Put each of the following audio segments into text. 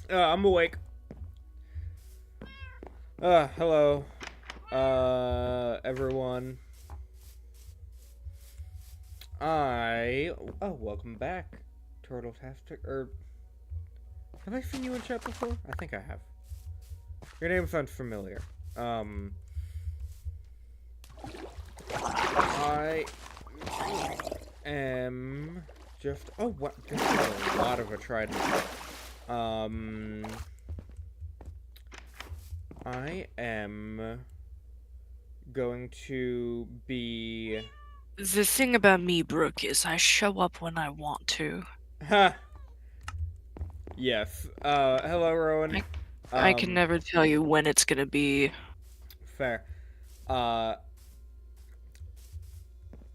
I'm awake. Hello. Everyone. Welcome back. Turtle-tastic, have I seen you in chat before? I think I have. Your name sounds familiar. I am just, what, this is a lot of a trident. I am going to be... The thing about me, Brooke, is I show up when I want to. Ha! Yes. Hello, Rowan. I can never tell you when it's gonna be. Fair. I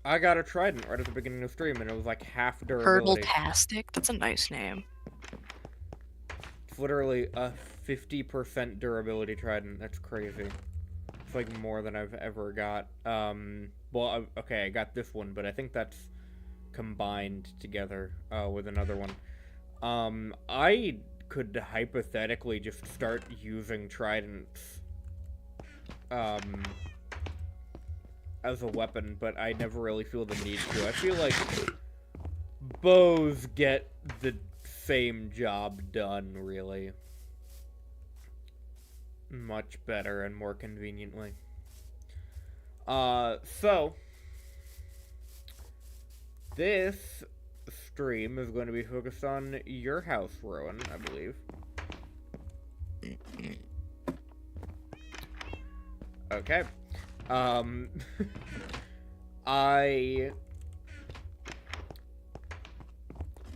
got a trident right at the beginning of the stream, and it was like half durability. Turtle-tastic? That's a nice name. It's literally a 50% durability trident. That's crazy. It's like more than I've ever got. Well, okay, I got this one, but I think that's combined together with another one. I could hypothetically just start using tridents as a weapon, but I never really feel the need to. I feel like bows get the same job done, really. Much better and more conveniently. So this stream is going to be focused on your house, Rowan, I believe. Okay. I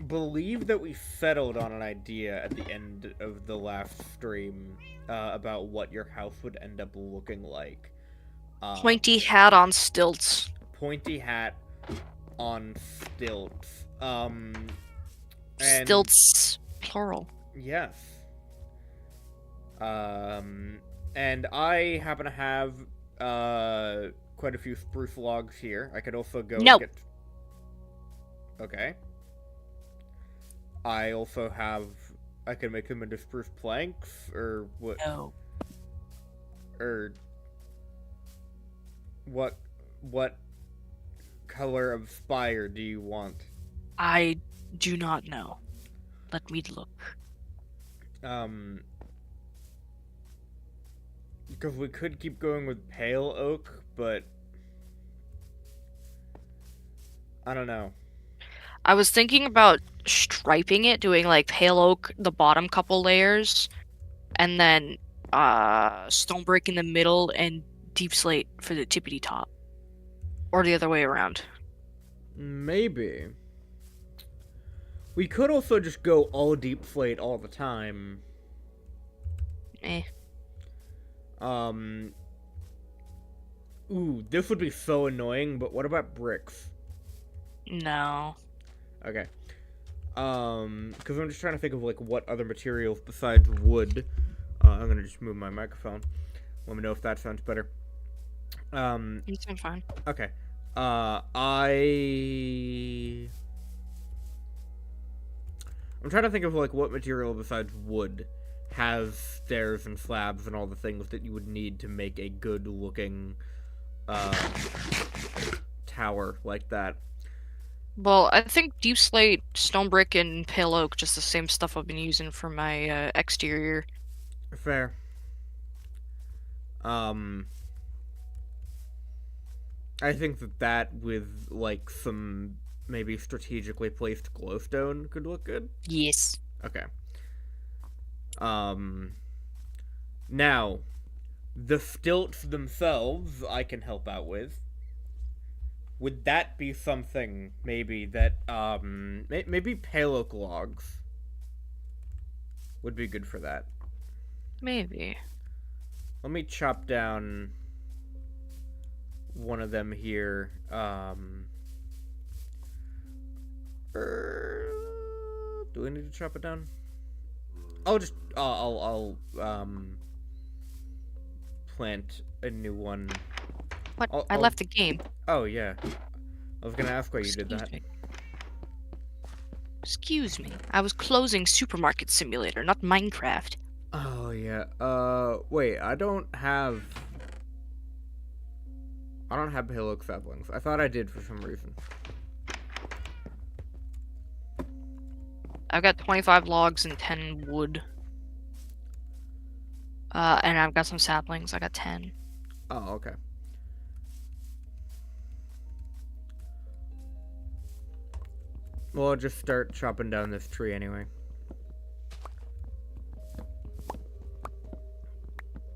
believe that we settled on an idea at the end of the last stream about what your house would end up looking like. Pointy hat on stilts. Pointy hat on stilts. And stilts, plural. Yes. And I happen to have quite a few spruce logs here. I could also go No. get... Okay. I also have... I can make them into spruce planks, or what? No. Or... What color of spire do you want? I do not know. Let me look. Because we could keep going with pale oak, but... I don't know. I was thinking about striping it, doing like pale oak, the bottom couple layers, and then stone brick in the middle and deep slate for the tippity top. Or the other way around. Maybe. We could also just go all deep slate all the time. Ooh, this would be so annoying, but what about bricks? No. Okay. Because I'm just trying to think of, like, what other materials besides wood. I'm gonna just move my microphone. Let me know if that sounds better. You sound fine. Okay. I'm trying to think of, like, what material besides wood has stairs and slabs and all the things that you would need to make a good-looking, tower like that. Well, I think deep slate, stone brick, and pale oak, just the same stuff I've been using for my exterior. Fair. I think that with, like, some maybe strategically placed glowstone could look good. Yes. Okay. Now, the stilts themselves I can help out with. Would that be something, maybe, that, maybe pale oak logs would be good for that? Maybe. Let me chop down one of them here. Do I need to chop it down? I'll just, I'll plant a new one. What? I left the game. Oh, yeah. I was gonna ask why you did that. Excuse me. Excuse me. I was closing Supermarket Simulator, not Minecraft. Oh, yeah. Wait, I don't have hayloft saplings. I thought I did for some reason. I've got 25 logs and 10 wood. And I've got some saplings. I got 10. Oh, okay. Well, I'll just start chopping down this tree anyway.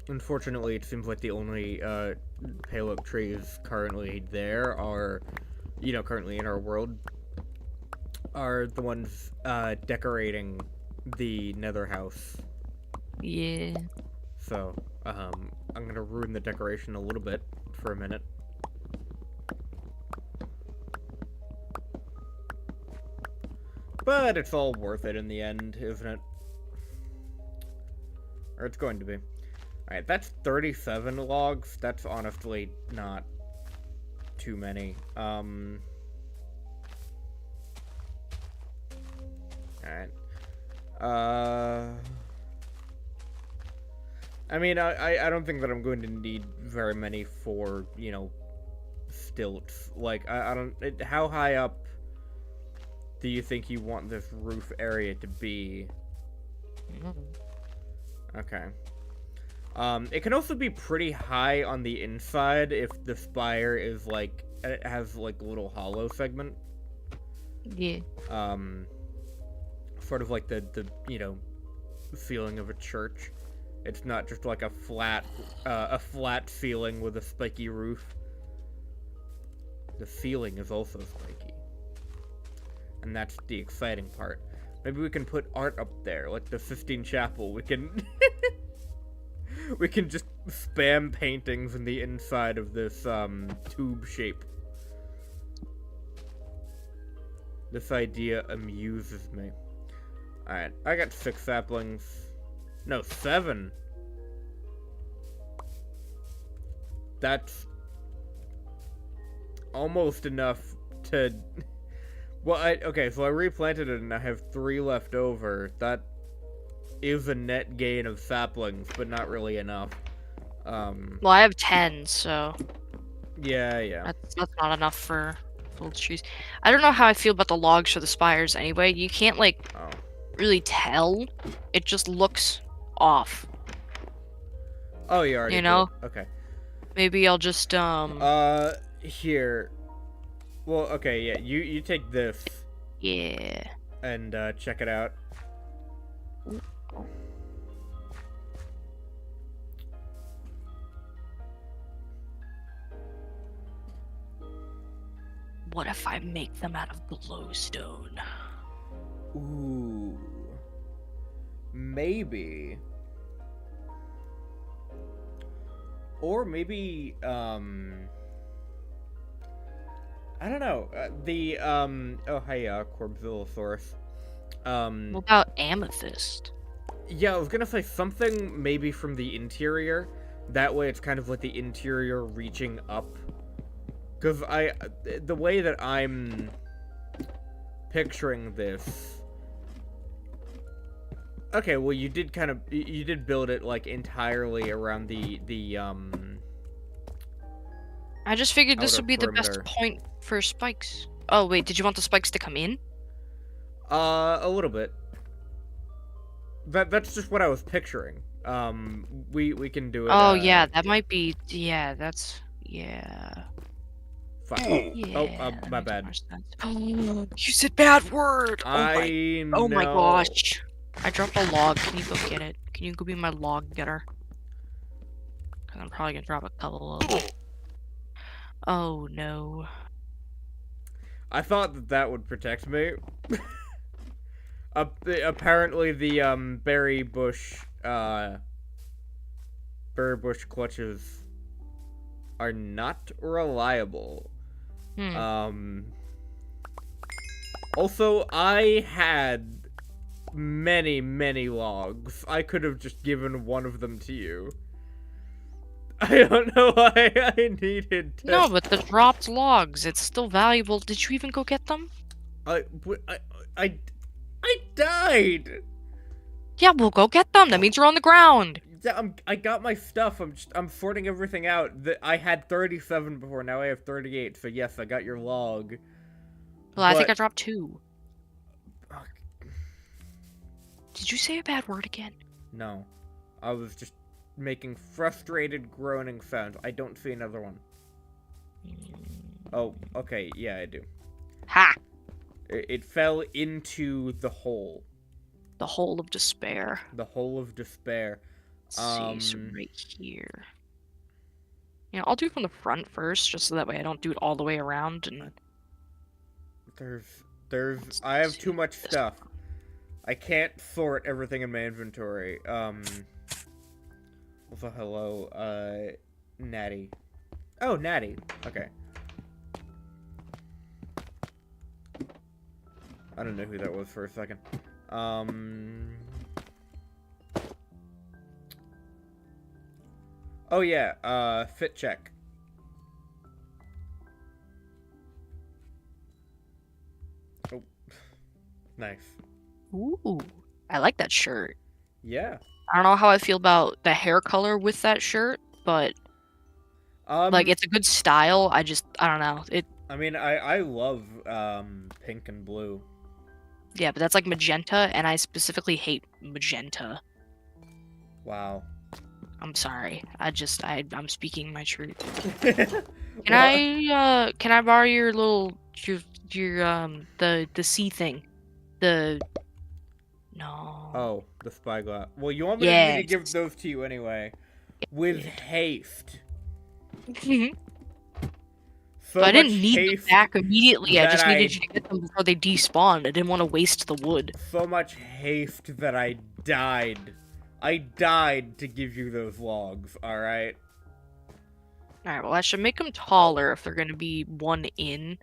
Unfortunately, it seems like the only hayloft trees currently there are, currently in our world, are the ones decorating the nether house. Yeah. So, I'm gonna ruin the decoration a little bit for a minute. But it's all worth it in the end, isn't it? Or it's going to be. Alright, that's 37 logs. That's honestly not too many. Alright. I mean, I don't think that I'm going to need very many for, stilts. Like, I don't... how high up do you think you want this roof area to be? Okay. It can also be pretty high on the inside if the spire is, like... it has, like, a little hollow segment. Yeah. Sort of like the feeling of a church. It's not just like a flat ceiling with a spiky roof. The ceiling is also spiky. And that's the exciting part. Maybe we can put art up there, like the Sistine Chapel. We can... we can just spam paintings in the inside of this, tube shape. This idea amuses me. Alright, I got 6 saplings. No, 7. That's almost enough to... Well, okay, so I replanted it and I have 3 left over. That is a net gain of saplings, but not really enough. Well, I have 10, so... Yeah. That's not enough for full trees. I don't know how I feel about the logs for the spires anyway. You can't, like, really tell. It just looks off. Oh, you already did. Okay. Maybe I'll just, Here. Well, okay, yeah, you take this. Yeah. And, check it out. What if I make them out of glowstone? Ooh. Maybe. Or maybe, I don't know. Oh, hi, Corbzillosaurus. What about amethyst? Yeah, I was gonna say something maybe from the interior. That way it's kind of like the interior reaching up. Because the way that I'm picturing this... Okay, well, you did build it, like, entirely around the I just figured this outer would be the perimeter. best point for spikes. Oh, wait, did you want the spikes to come in? A little bit. That's just what I was picturing. We can do it. Oh, yeah, that might be... Yeah, that's... Yeah... Fuck. Yeah, Oh, my bad. You said bad word! Oh my gosh. I dropped a log. Can you go get it? Can you go be my log getter? Because I'm probably gonna drop a couple of them. Oh no. I thought that would protect me. Apparently the berry bush clutches are not reliable. Also, I had many logs. I could have just given one of them to you. I don't know why I needed to... No, but the dropped logs, it's still valuable. Did you even go get them? I I died! Yeah, we'll go get them. That means you're on the ground. Yeah, I got my stuff. I'm sorting everything out. I had 37 before. Now I have 38. So yes, I got your log. Well, I think I But dropped 2. Did you say a bad word again? no, I was just making frustrated groaning sounds. I don't see another one. Oh, okay. Yeah, I do. Ha! It fell into the hole. The hole of despair. The hole of despair. Let's see, so right here. You know, I'll do it from the front first, just so that way I don't do it all the way around. And I have too much stuff. I can't sort everything in my inventory. Also, hello, Natty. Oh, Natty. Okay. I don't know who that was for a second. Oh yeah, fit check. Oh, nice. ooh, I like that shirt. Yeah. I don't know how I feel about the hair color with that shirt, but like it's a good style. I don't know. I mean, I love pink and blue. Yeah, but that's like magenta, and I specifically hate magenta. Wow. I'm sorry. I'm speaking my truth. Well, Can I borrow your little the C thing? No. Oh, the spyglass. Well, you want me to give those to you anyway, with haste. So I didn't much need them haste back immediately. I just that needed you to get them before they despawned. I didn't want to waste the wood. So much haste that I died. I died to give you those logs, alright? Alright, well I should make them taller if they're gonna be 1 in.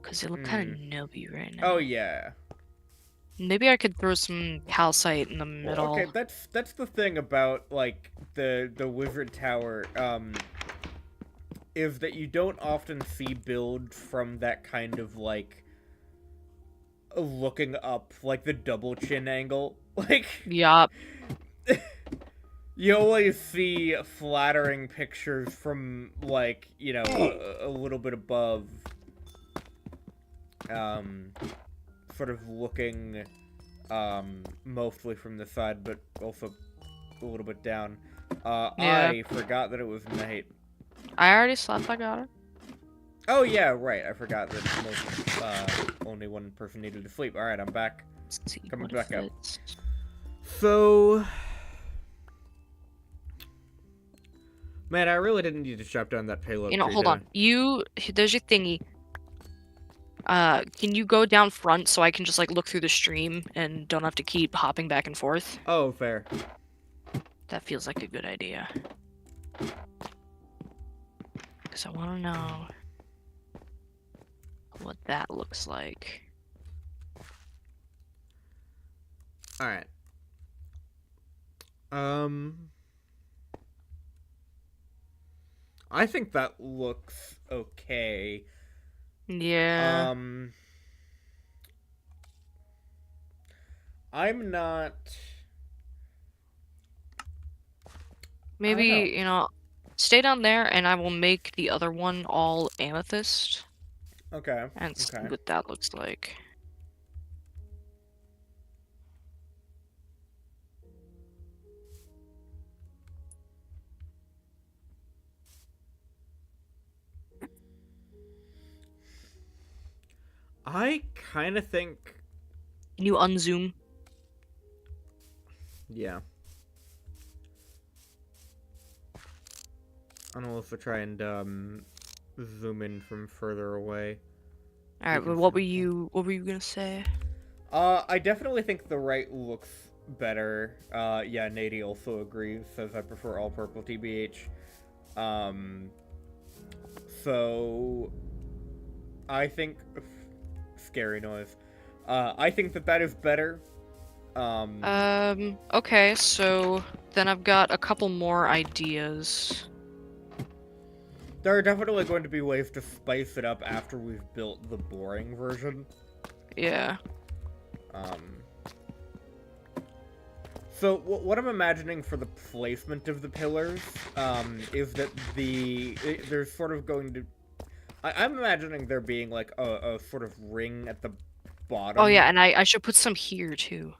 Because they look kind of nubby right now. Oh, yeah. Maybe I could throw some calcite in the middle. Well, okay, that's the thing about, like, the wizard tower, is that you don't often see builds from that kind of, like, looking up, like, the double chin angle. Like, Yup. you always see flattering pictures from, like, you know, a little bit above, sort of looking, mostly from the side, but also a little bit down. Yeah. I forgot that it was night. I already slept, I got it. Oh, yeah, right. I forgot that only one person needed to sleep. Alright, I'm back. Let's see. Coming what back up. fits. So... Man, I really didn't need to chop down that payload. You know, tree, hold did on. There's your thingy. Can you go down front so I can just, like, look through the stream and don't have to keep hopping back and forth? I? Oh, fair. That feels like a good idea. Because I want to know what that looks like. Alright. I think that looks okay. Yeah. I'm not... Maybe, you know, stay down there and I will make the other one all amethyst. Okay. And see Okay. what that looks like. I kind of think... Can you unzoom? Yeah. I'll also try and, zoom in from further away. Alright, but what were you gonna say? I definitely think the right looks better. Yeah, Nady also agrees, says I prefer all purple TBH. So... I think... Scary noise. I think that is better. Okay, so then I've got a couple more ideas. There are definitely going to be ways to spice it up after we've built the boring version. Yeah. Um, so what I'm imagining for the placement of the pillars is that there's sort of going to... I'm imagining there being like a sort of ring at the bottom. Oh yeah, and I should put some here too.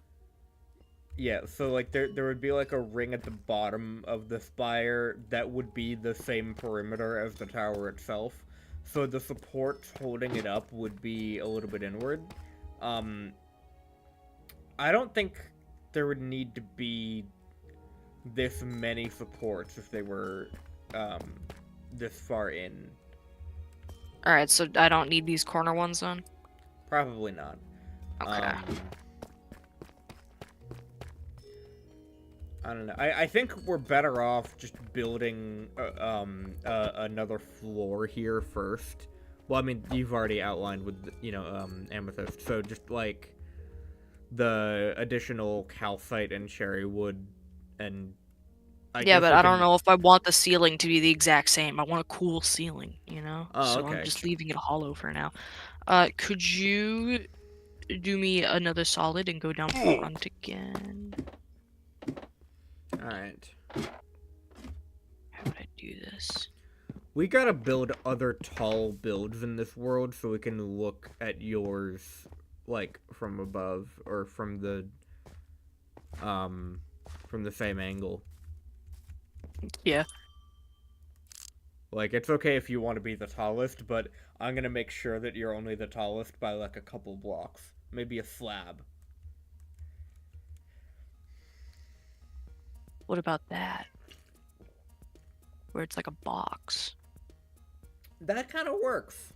Yeah, so like there would be like a ring at the bottom of the spire that would be the same perimeter as the tower itself. So the supports holding it up would be a little bit inward. I don't think there would need to be this many supports if they were this far in. Alright, so I don't need these corner ones then? Probably not. Okay. I don't know. I think we're better off just building another floor here first. Well, I mean, you've already outlined with, amethyst. So just, like, the additional calcite and cherry wood and... Yeah, but I don't know if I want the ceiling to be the exact same. I want a cool ceiling, you know? Oh, so okay. I'm just leaving it hollow for now. Could you do me another solid and go down front again? Alright. How would I do this? We gotta build other tall builds in this world so we can look at yours, like, from above, or from the same angle. Yeah. Like, it's okay if you want to be the tallest, but I'm gonna make sure that you're only the tallest by, like, a couple blocks. Maybe a slab. What about that? Where it's like a box. That kind of works.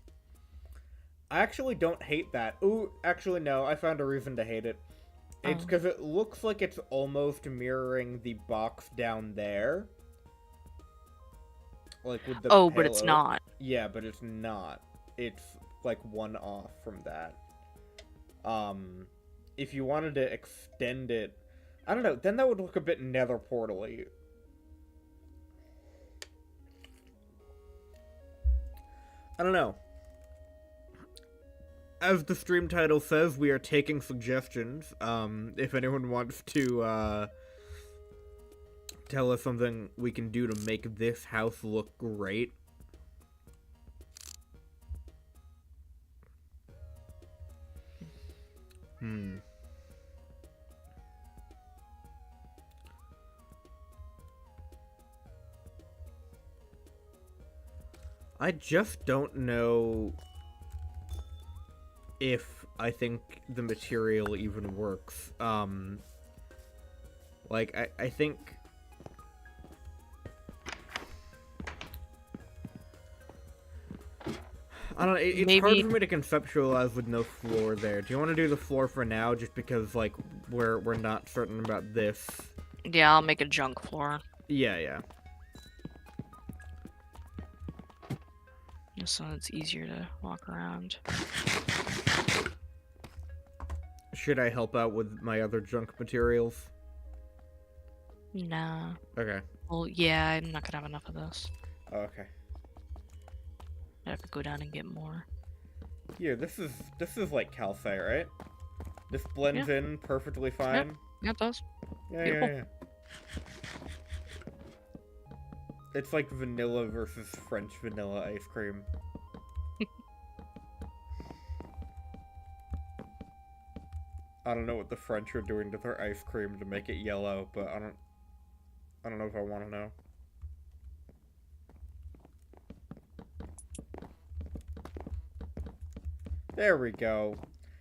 I actually don't hate that. Ooh, actually, no. I found a reason to hate it. It's because it looks like it's almost mirroring the box down there. Like with the but it's not. Yeah, but it's not. It's like one off from that. If you wanted to extend it, I don't know, then that would look a bit nether portal-y. I don't know. As the stream title says, we are taking suggestions. If anyone wants to, tell us something we can do to make this house look great. I just don't know if I think the material even works. Like, I think... I don't know, it's hard for me to conceptualize with no floor there. Do you want to do the floor for now, just because, like, we're not certain about this? Yeah, I'll make a junk floor. Yeah. So it's easier to walk around. Should I help out with my other junk materials? Nah. Okay. Well, yeah, I'm not gonna have enough of this. Oh, okay. I have to go down and get more. Yeah, this is like calcite, right? This blends in perfectly fine. Yeah, it does. Yeah. It's like vanilla versus French vanilla ice cream. I don't know what the French are doing to their ice cream to make it yellow, but I don't know if I want to know. There we go.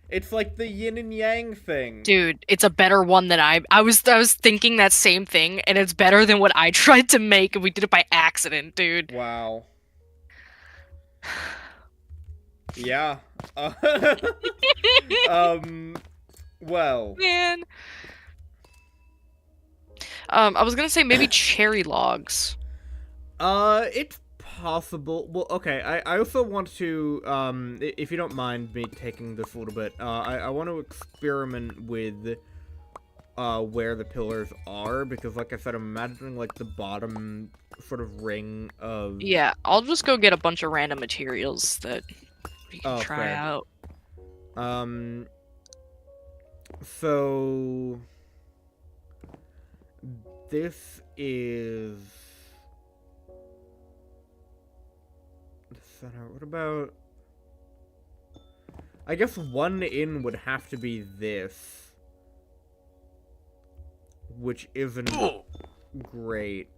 It's like the yin and yang thing. Dude, it's a better one than I was thinking that same thing, and it's better than what I tried to make, and we did it by accident, dude. Wow. Yeah. Well. Man. I was gonna say maybe cherry logs. It's possible. Well, okay, I also want to, if you don't mind me taking this a little bit, I want to experiment with, where the pillars are, because, like I said, I'm imagining, like, the bottom sort of ring of... Yeah, I'll just go get a bunch of random materials that we can try out. So this is the center. What about? I guess one in would have to be this, which isn't great.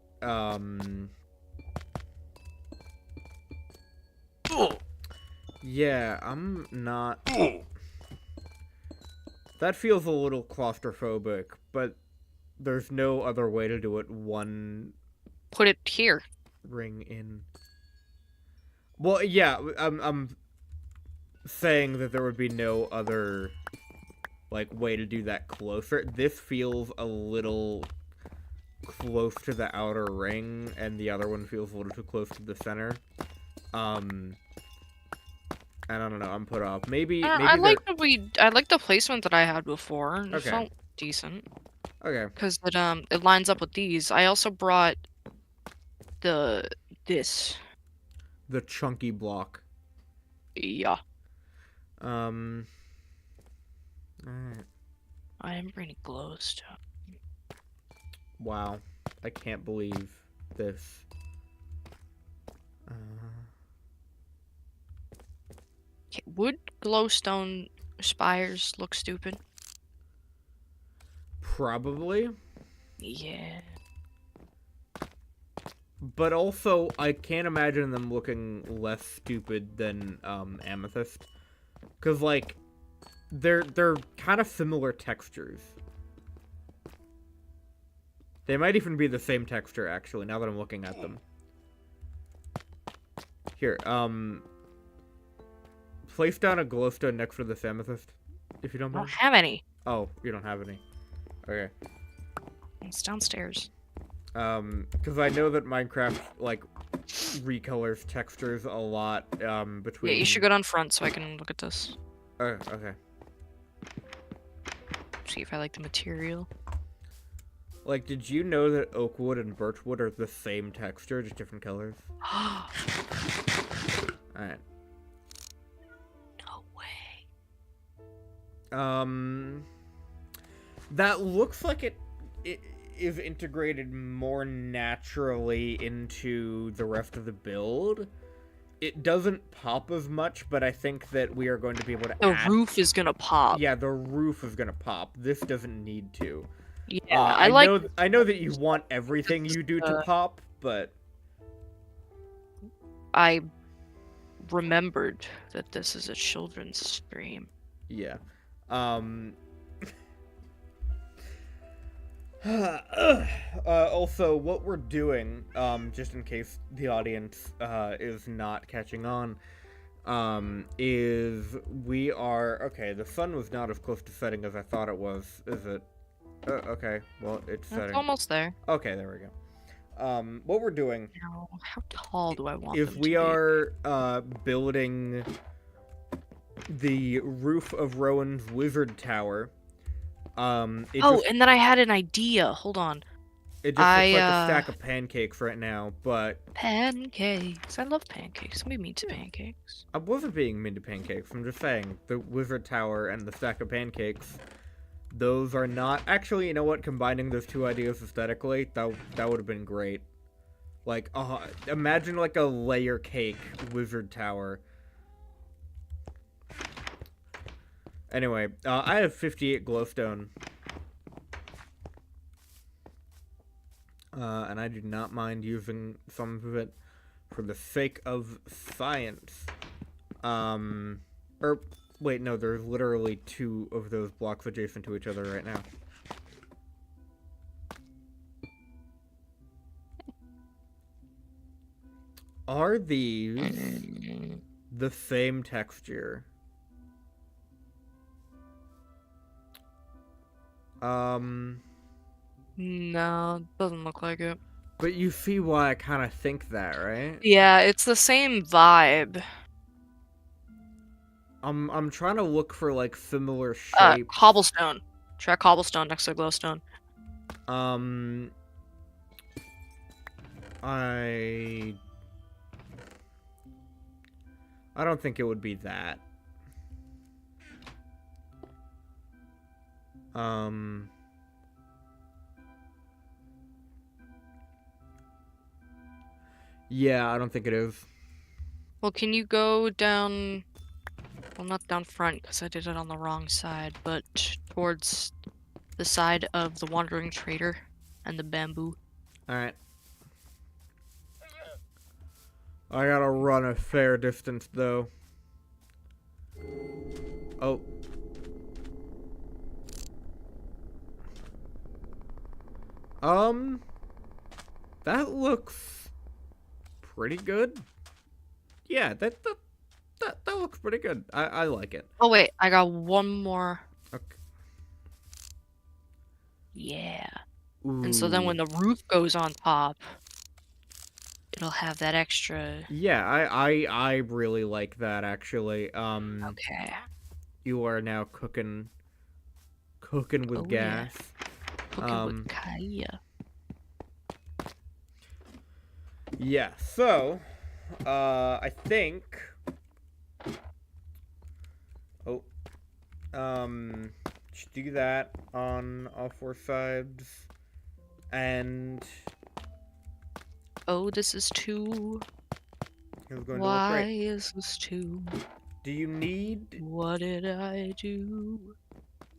Yeah, I'm not. That feels a little claustrophobic, but there's no other way to do it. One Put it here. ring in. Well, yeah, I'm saying that there would be no other like way to do that closer. This feels a little close to the outer ring, and the other one feels a little too close to the center. I don't know. I'm put off. Maybe I like the placement that I had before. It Okay. felt decent. Okay. Because it lines up with these. I also brought this. The chunky block. Yeah. Alright. I am bringing glowstone. Wow. I can't believe this. Okay, would glowstone spires look stupid? Probably. Yeah. But also, I can't imagine them looking less stupid than amethyst. Because, like, they're kind of similar textures. They might even be the same texture, actually, now that I'm looking at them. Here, place down a glowstone next to this amethyst, if you don't I mind. don't have any. Oh, you don't have any. Okay. It's downstairs. Because I know that Minecraft, like, recolors textures a lot, between... Yeah, you should go down front so I can look at this. Okay. See if I like the material. Like, did you know that oak wood and birch wood are the same texture, just different colors? Alright. No way. That looks like it is integrated more naturally into the rest of the build. It doesn't pop as much, but I think that we are going to be able to The roof is gonna pop. Yeah, the roof is gonna pop. This doesn't need to. Yeah, I know that you want everything you do to pop, but I remembered that this is a children's stream. yeah. Also, what we're doing, just in case the audience is not catching on, is we are... Okay, the sun was not as close to setting as I thought it was, is it? Okay, well, it's setting. It's almost there. Okay, there we go. What we're doing... Now, how tall do I want is them to we be? are building the roof of Rowan's wizard tower. And then I had an idea. Hold on. It just looks like a stack of pancakes right now, but... Pancakes. I love pancakes. Somebody mean to pancakes. I wasn't being mean to pancakes. I'm just saying, the wizard tower and the stack of pancakes, those are not... Actually, you know what? Combining those two ideas aesthetically, that would have been great. Like, imagine like a layer cake wizard tower. Anyway, I have 58 glowstone. And I do not mind using some of it for the sake of science. Wait, no, there's literally 2 of those blocks adjacent to each other right now. Are these the same texture? No, doesn't look like it. But you see why I kind of think that, right? Yeah, it's the same vibe. I'm trying to look for like similar shapes. Cobblestone. Try cobblestone next to glowstone. I don't think it would be that. Um. Yeah, I don't think it is. Well, can you go down? Well, not down front because I did it on the wrong side, but towards the side of the Wandering Trader and the bamboo. Alright. I gotta run a fair distance, though. Oh. That looks pretty good. Yeah, that looks pretty good. I like it. Oh wait, I got one more. Okay. Yeah. Ooh. And so then when the roof goes on top, it'll have that extra. Yeah, I really like that actually. Okay. You are now cooking with gas. Cooking with Kaya. Yeah. So, I think. Oh. Just do that on all four sides, and. Oh, this is too. It's going Why to look great. is this too? Do you need What did I do?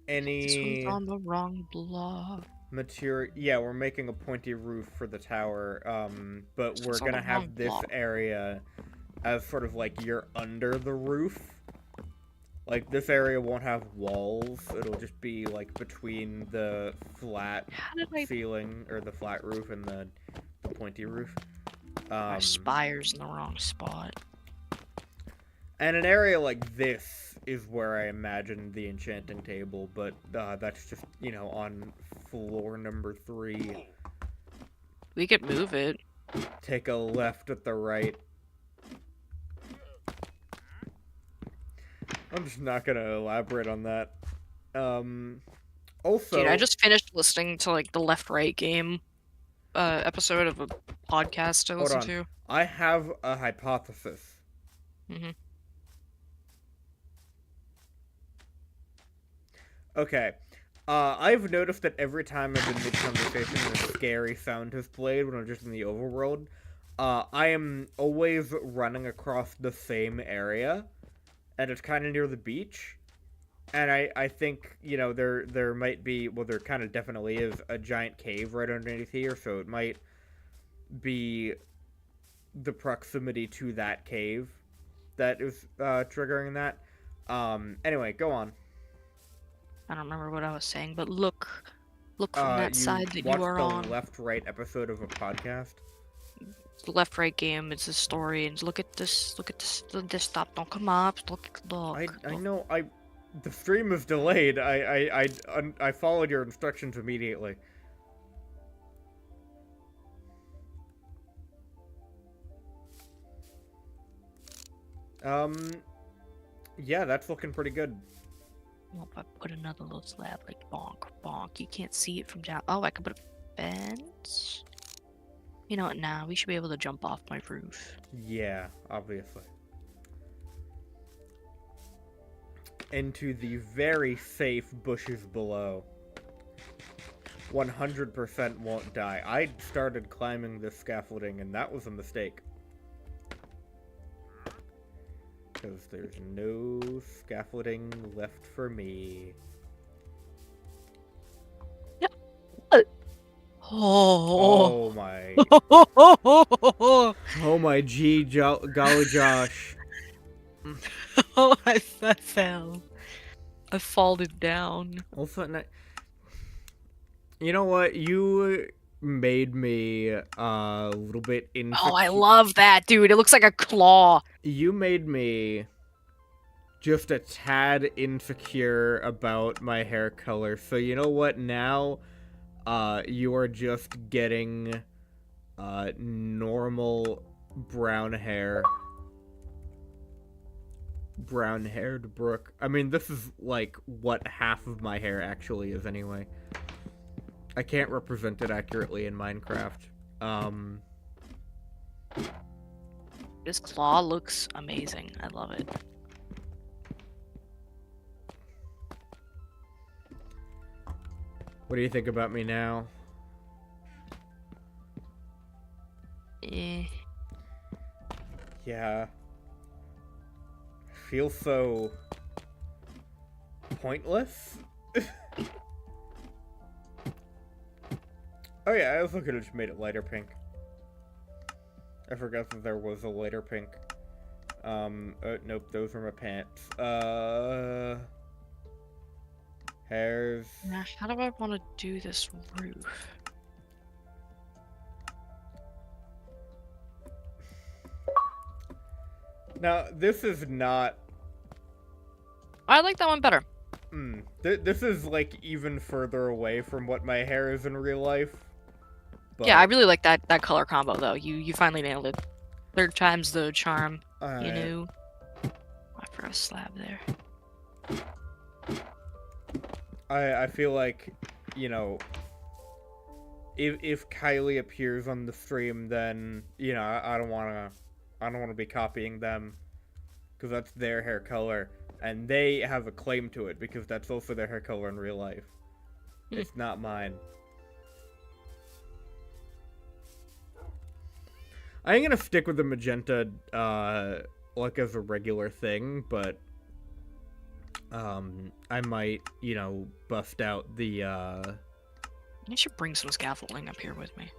any This one's on the wrong block. material? Yeah, we're making a pointy roof for the tower. But This we're one's on gonna the have wrong this block. area as sort of like you're under the roof. Like this area won't have walls. It'll just be like between the flat How did I? ceiling or the flat roof and the pointy roof. My spire's in the wrong spot. And an area like this is where I imagine the enchanting table, but that's just, you know, on floor number 3. We could move it. Take a left at the right. I'm just not gonna elaborate on that. Also... Dude, I just finished listening to, like, the left-right game episode of a podcast I listen to. I have a hypothesis. Mm-hmm. Okay. I've noticed that every time I've been mid-conversation and a scary sound has played when I'm just in the overworld, I am always running across the same area, and it's kind of near the beach. And I think, you know, there might be, well, there kind of definitely is a giant cave right underneath here, so it might be the proximity to that cave that is triggering that. Anyway, go on. I don't remember what I was saying, but look from that side that you are on. Watch the left-right episode of a podcast. The left-right game, it's a story, and look at this, stop, don't come up, look. I know, the stream is delayed. I followed your instructions immediately. Yeah, that's looking pretty good. Well, if I put another little slab, like bonk, you can't see it from down. Oh, I could put a fence. You know what? Nah, we should be able to jump off my roof. Yeah, obviously. Into the very safe bushes below. 100% won't die. I started climbing this scaffolding, and that was a mistake. Because there's no scaffolding left for me. Yep. Oh. Oh my. Oh my gee, golly Josh. Oh, I fell. I folded down. Also, you know what? You made me a little bit insecure. Oh, I love that, dude. It looks like a claw. You made me just a tad insecure about my hair color. So you know what? Now, you are just getting normal brown hair. Brown-haired Brooke. I mean, this is like what half of my hair actually is anyway. I can't represent it accurately in Minecraft. This claw looks amazing. I love it. What do you think about me now? Eh. Yeah. Feel so pointless. Oh yeah, I also could have just made it lighter pink. I forgot that there was a lighter pink. Nope, those were my pants. Hairs. Now, how do I want to do this roof? Now, this is not... I like that one better. This is, like, even further away from what my hair is in real life. But... Yeah, I really like that color combo though. You finally nailed it. Third time's the charm. Alright. You know. I forgot a slab there. I feel like, you know, if Kylie appears on the stream, then, you know, I don't wanna be copying them, because that's their hair color, and they have a claim to it because that's also their hair color in real life. It's not mine. I'm gonna stick with the magenta, like as a regular thing, but I might, you know, bust out the, I should bring some scaffolding up here with me.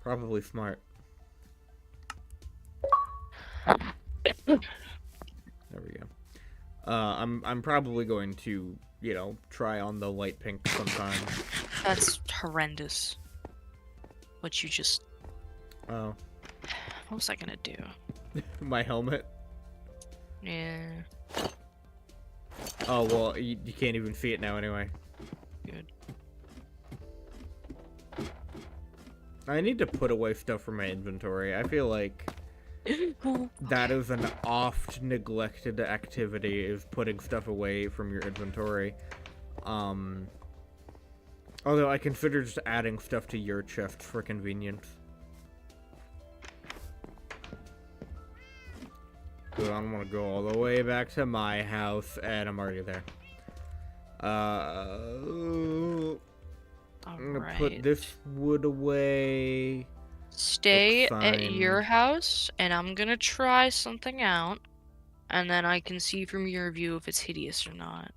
Probably smart. There we go. I'm probably going to, you know, try on the light pink sometime. That's horrendous. What you just... Oh. What was I gonna do? My helmet? Yeah. Oh, well, you can't even see it now anyway. Good. I need to put away stuff from my inventory. I feel like that is an oft neglected activity, is putting stuff away from your inventory. Although I consider just adding stuff to your chest for convenience. So I don't want to go all the way back to my house, and I'm already there. I'm gonna put this wood away. Stay Looks at fine. your house, and I'm gonna try something out, and then I can see from your view if it's hideous or not.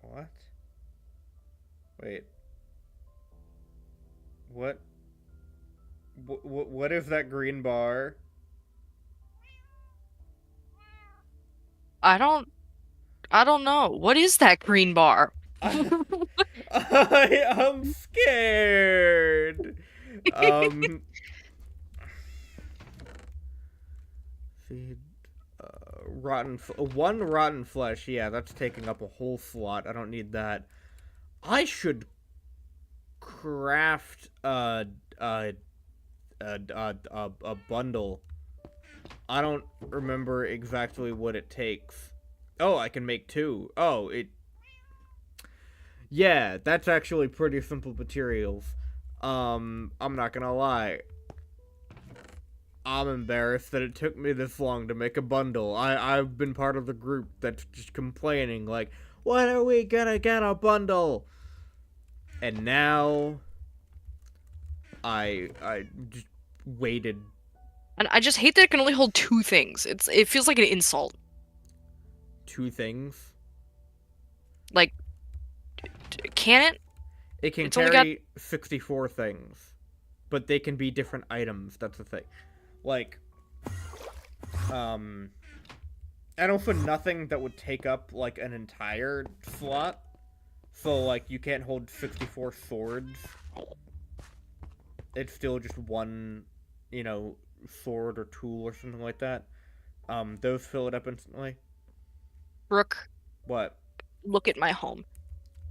What? Wait. What? What is that green bar? I don't know. What is that green bar? I am scared. Feed, one rotten flesh. Yeah, that's taking up a whole slot. I don't need that. I should craft a bundle. I don't remember exactly what it takes. Oh, I can make two. Oh, yeah, that's actually pretty simple materials. I'm not gonna lie. I'm embarrassed that it took me this long to make a bundle. I've been part of the group that's just complaining, like, when are we gonna get a bundle? And now I just waited. And I just hate that it can only hold two things. It feels like an insult. Two things? Like, can it? It can It's only carry 64 things. But they can be different items, that's the thing. Like, and also nothing that would take up, like, an entire slot. So, like, you can't hold 64 swords. It's still just one, you know, sword or tool or something like that. Those fill it up instantly. Brooke, What? look at my home.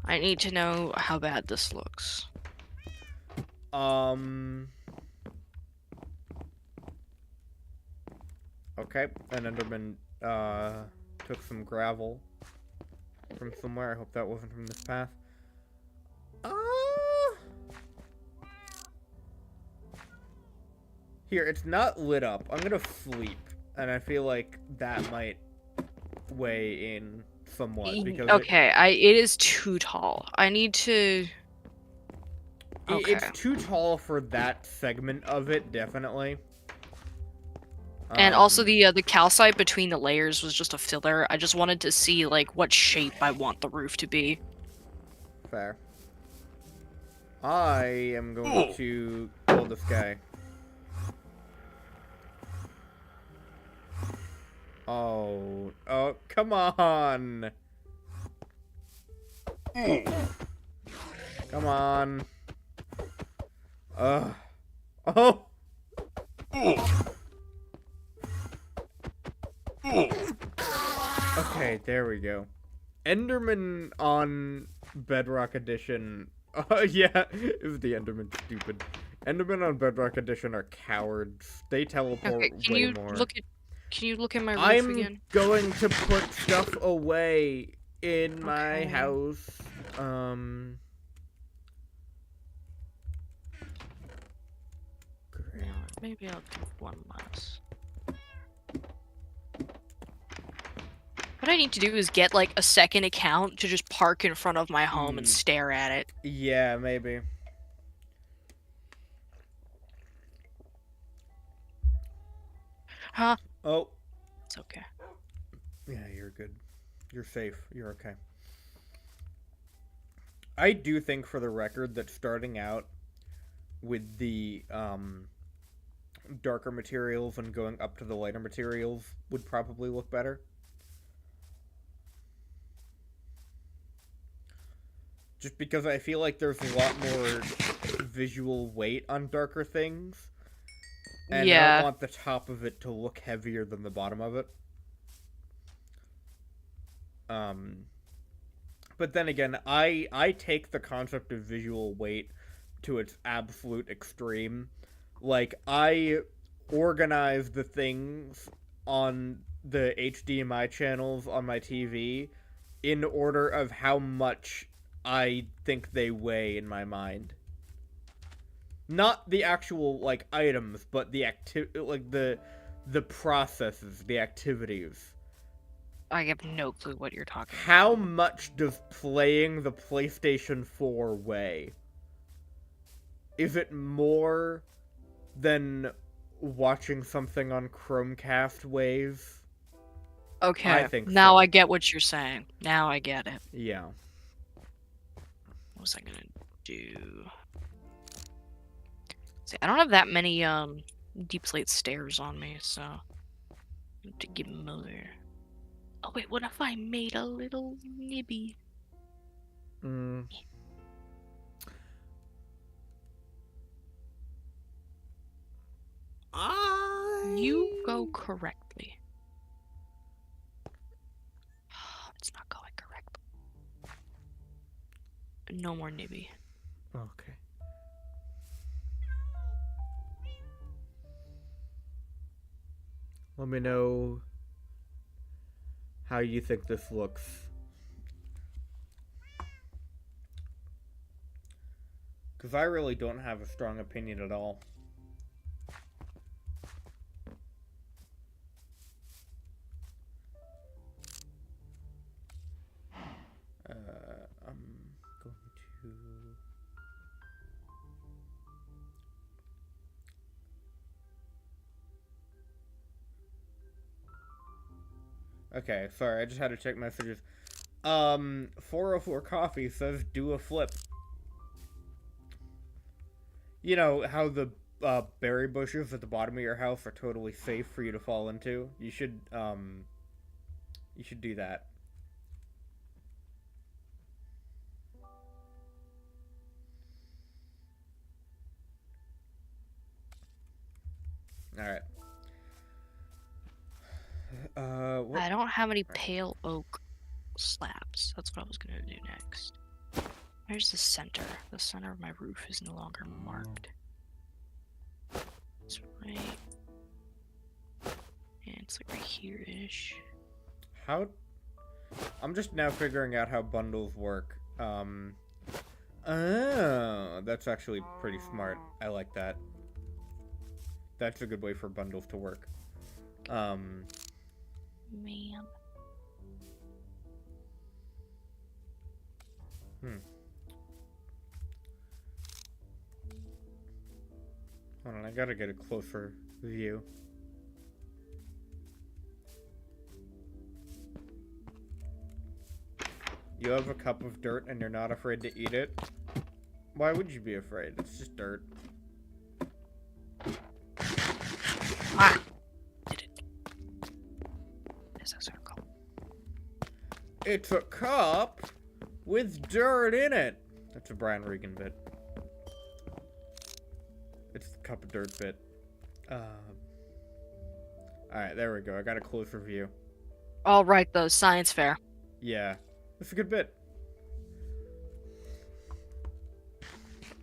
I need to know how bad this looks. Okay, an Enderman, took some gravel from somewhere. I hope that wasn't from this path. Here, it's not lit up. I'm gonna sleep, and I feel like that might weigh in somewhat because Okay, it is too tall. I need to. Okay. it's too tall for that segment of it, definitely. And also the calcite between the layers was just a filler. I just wanted to see like what shape I want the roof to be. Fair. I am going to kill this guy. Oh, come on. Come on. Oh. Okay, there we go. Enderman on Bedrock Edition. Yeah, is the Enderman stupid? Enderman on Bedrock Edition are cowards. They teleport Okay, way more. Can you look at my roof I'm again? going to put stuff away in my Okay. house. Great. Maybe I'll do one less. What I need to do is get like a second account to just park in front of my home and stare at it. Yeah, maybe. Huh? Oh. It's okay. Yeah, you're good. You're safe. You're okay. I do think, for the record, that starting out with the darker materials and going up to the lighter materials would probably look better. Just because I feel like there's a lot more visual weight on darker things. And I don't want the top of it to look heavier than the bottom of it. But then again, I take the concept of visual weight to its absolute extreme. Like, I organize the things on the HDMI channels on my TV in order of how much I think they weigh in my mind. Not the actual, like, items, but the the processes, the activities. I have no clue what you're talking about. How much does playing the PlayStation 4 weigh? Is it more than watching something on Chromecast weighs? Okay, I think now so. I get what you're saying. Now I get it. Yeah. What was I gonna do? See, I don't have that many deep slate stairs on me, so I have to give them over. Oh wait, what if I made a little nibby? You go correctly. It's not going correctly. No more nibby. Okay. Let me know how you think this looks. Because I really don't have a strong opinion at all. I'm going to... Okay, sorry, I just had to check messages. 404 Coffee says do a flip. You know how the berry bushes at the bottom of your house are totally safe for you to fall into? You should do that. Alright. I don't have any pale oak slabs. That's what I was gonna do next. Where's the center? The center of my roof is no longer marked. It's right. Yeah, it's like right here-ish. How? I'm just now figuring out how bundles work. Oh, that's actually pretty smart. I like that. that's a good way for bundles to work. Man. Hold on, I gotta get a closer view. You have a cup of dirt and you're not afraid to eat it? Why would you be afraid? It's just dirt. Ah! Did it. Is that circle? It's a cup with dirt in it. That's a Brian Regan bit. It's the cup of dirt bit. Alright, there we go. I got a closer view. All right, the science fair. Yeah. That's a good bit.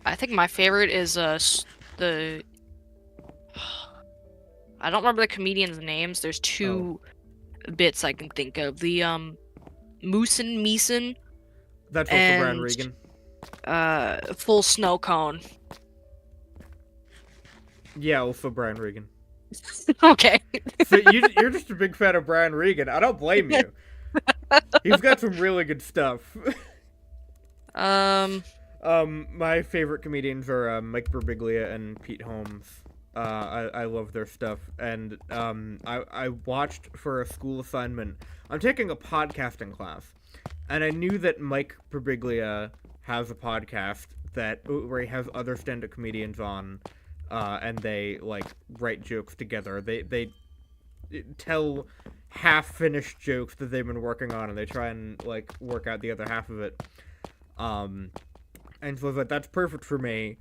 I think my favorite is the. I don't remember the comedians' names. There's two bits I can think of. The Moosin Meeson. That's also Brian Regan. Full snow cone. Yeah, also Brian Regan. Okay. So you're just a big fan of Brian Regan. I don't blame you. He's got some really good stuff. My favorite comedians are Mike Birbiglia and Pete Holmes. I love their stuff, and I watched for a school assignment. I'm taking a podcasting class, and I knew that Mike Birbiglia has a podcast where he has other stand-up comedians on, and they like write jokes together. They tell half-finished jokes that they've been working on, and they try and like work out the other half of it. And so I was like, that's perfect for me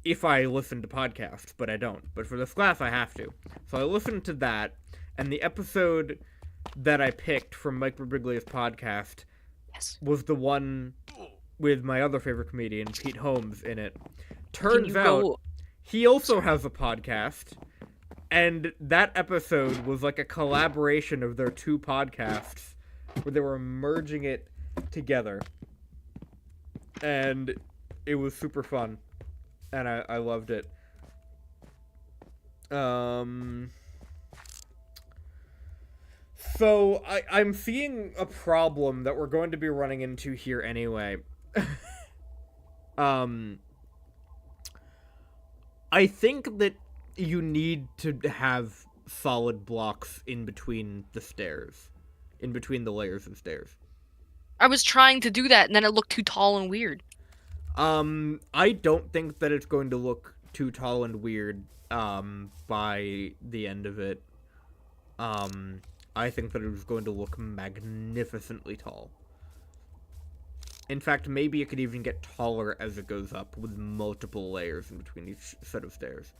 if I listen to podcasts, but I don't. But for this class, I have to. So I listened to that, and the episode that I picked from Mike Birbiglia's podcast was the one with my other favorite comedian, Pete Holmes, in it. Turns out he also has a podcast, and that episode was like a collaboration of their two podcasts where they were merging it together. And it was super fun, and I loved it. So I'm seeing a problem that we're going to be running into here anyway. I think that you need to have solid blocks in between the stairs, in between the layers of stairs. I was trying to do that, and then it looked too tall and weird. I don't think that it's going to look too tall and weird, by the end of it. I think that it was going to look magnificently tall. In fact, maybe it could even get taller as it goes up with multiple layers in between each set of stairs.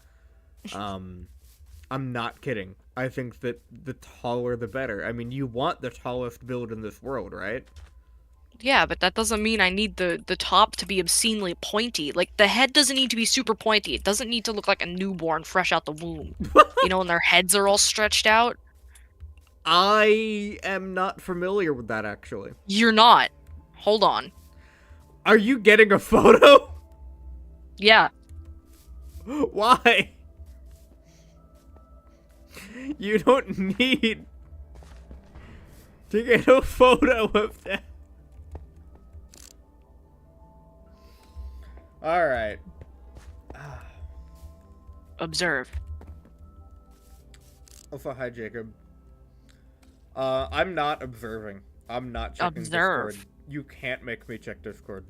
I'm not kidding. I think that the taller the better. I mean, you want the tallest build in this world, right? Yeah, but that doesn't mean I need the top to be obscenely pointy. Like, the head doesn't need to be super pointy. It doesn't need to look like a newborn fresh out the womb. You know, when their heads are all stretched out? I am not familiar with that, actually. You're not. Hold on. Are you getting a photo? Yeah. Why? You don't need to get a photo of that. Alright. Observe. Also, hi, Jacob. I'm not observing. I'm not checking Observe. Discord. You can't make me check Discord.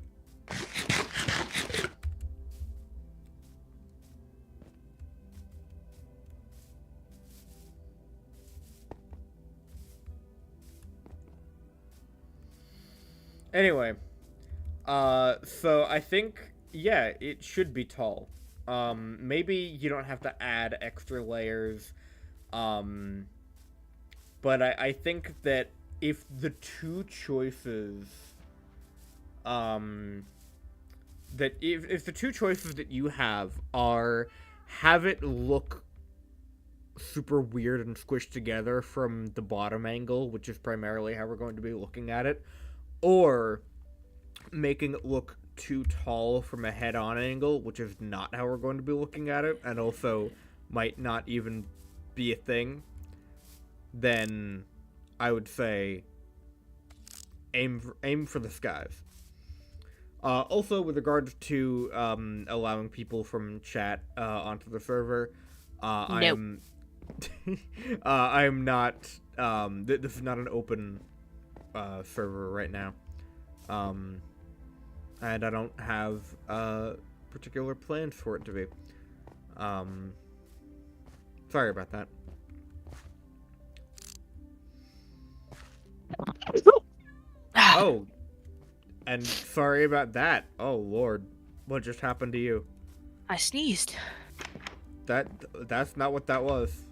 Anyway, so I think, yeah, it should be tall. Maybe you don't have to add extra layers, but I think that if the two choices, if the two choices that you have are have it look super weird and squished together from the bottom angle, which is primarily how we're going to be looking at it, or making it look too tall from a head-on angle, which is not how we're going to be looking at it, and also might not even be a thing, then I would say aim for the skies. Also, with regards to allowing people from chat onto the server, I Nope. am I am not. This is not an open server right now, and I don't have particular plans for it to be. Sorry about that. Oh, and sorry about that. Oh Lord, what just happened to you? I sneezed. That's not what that was.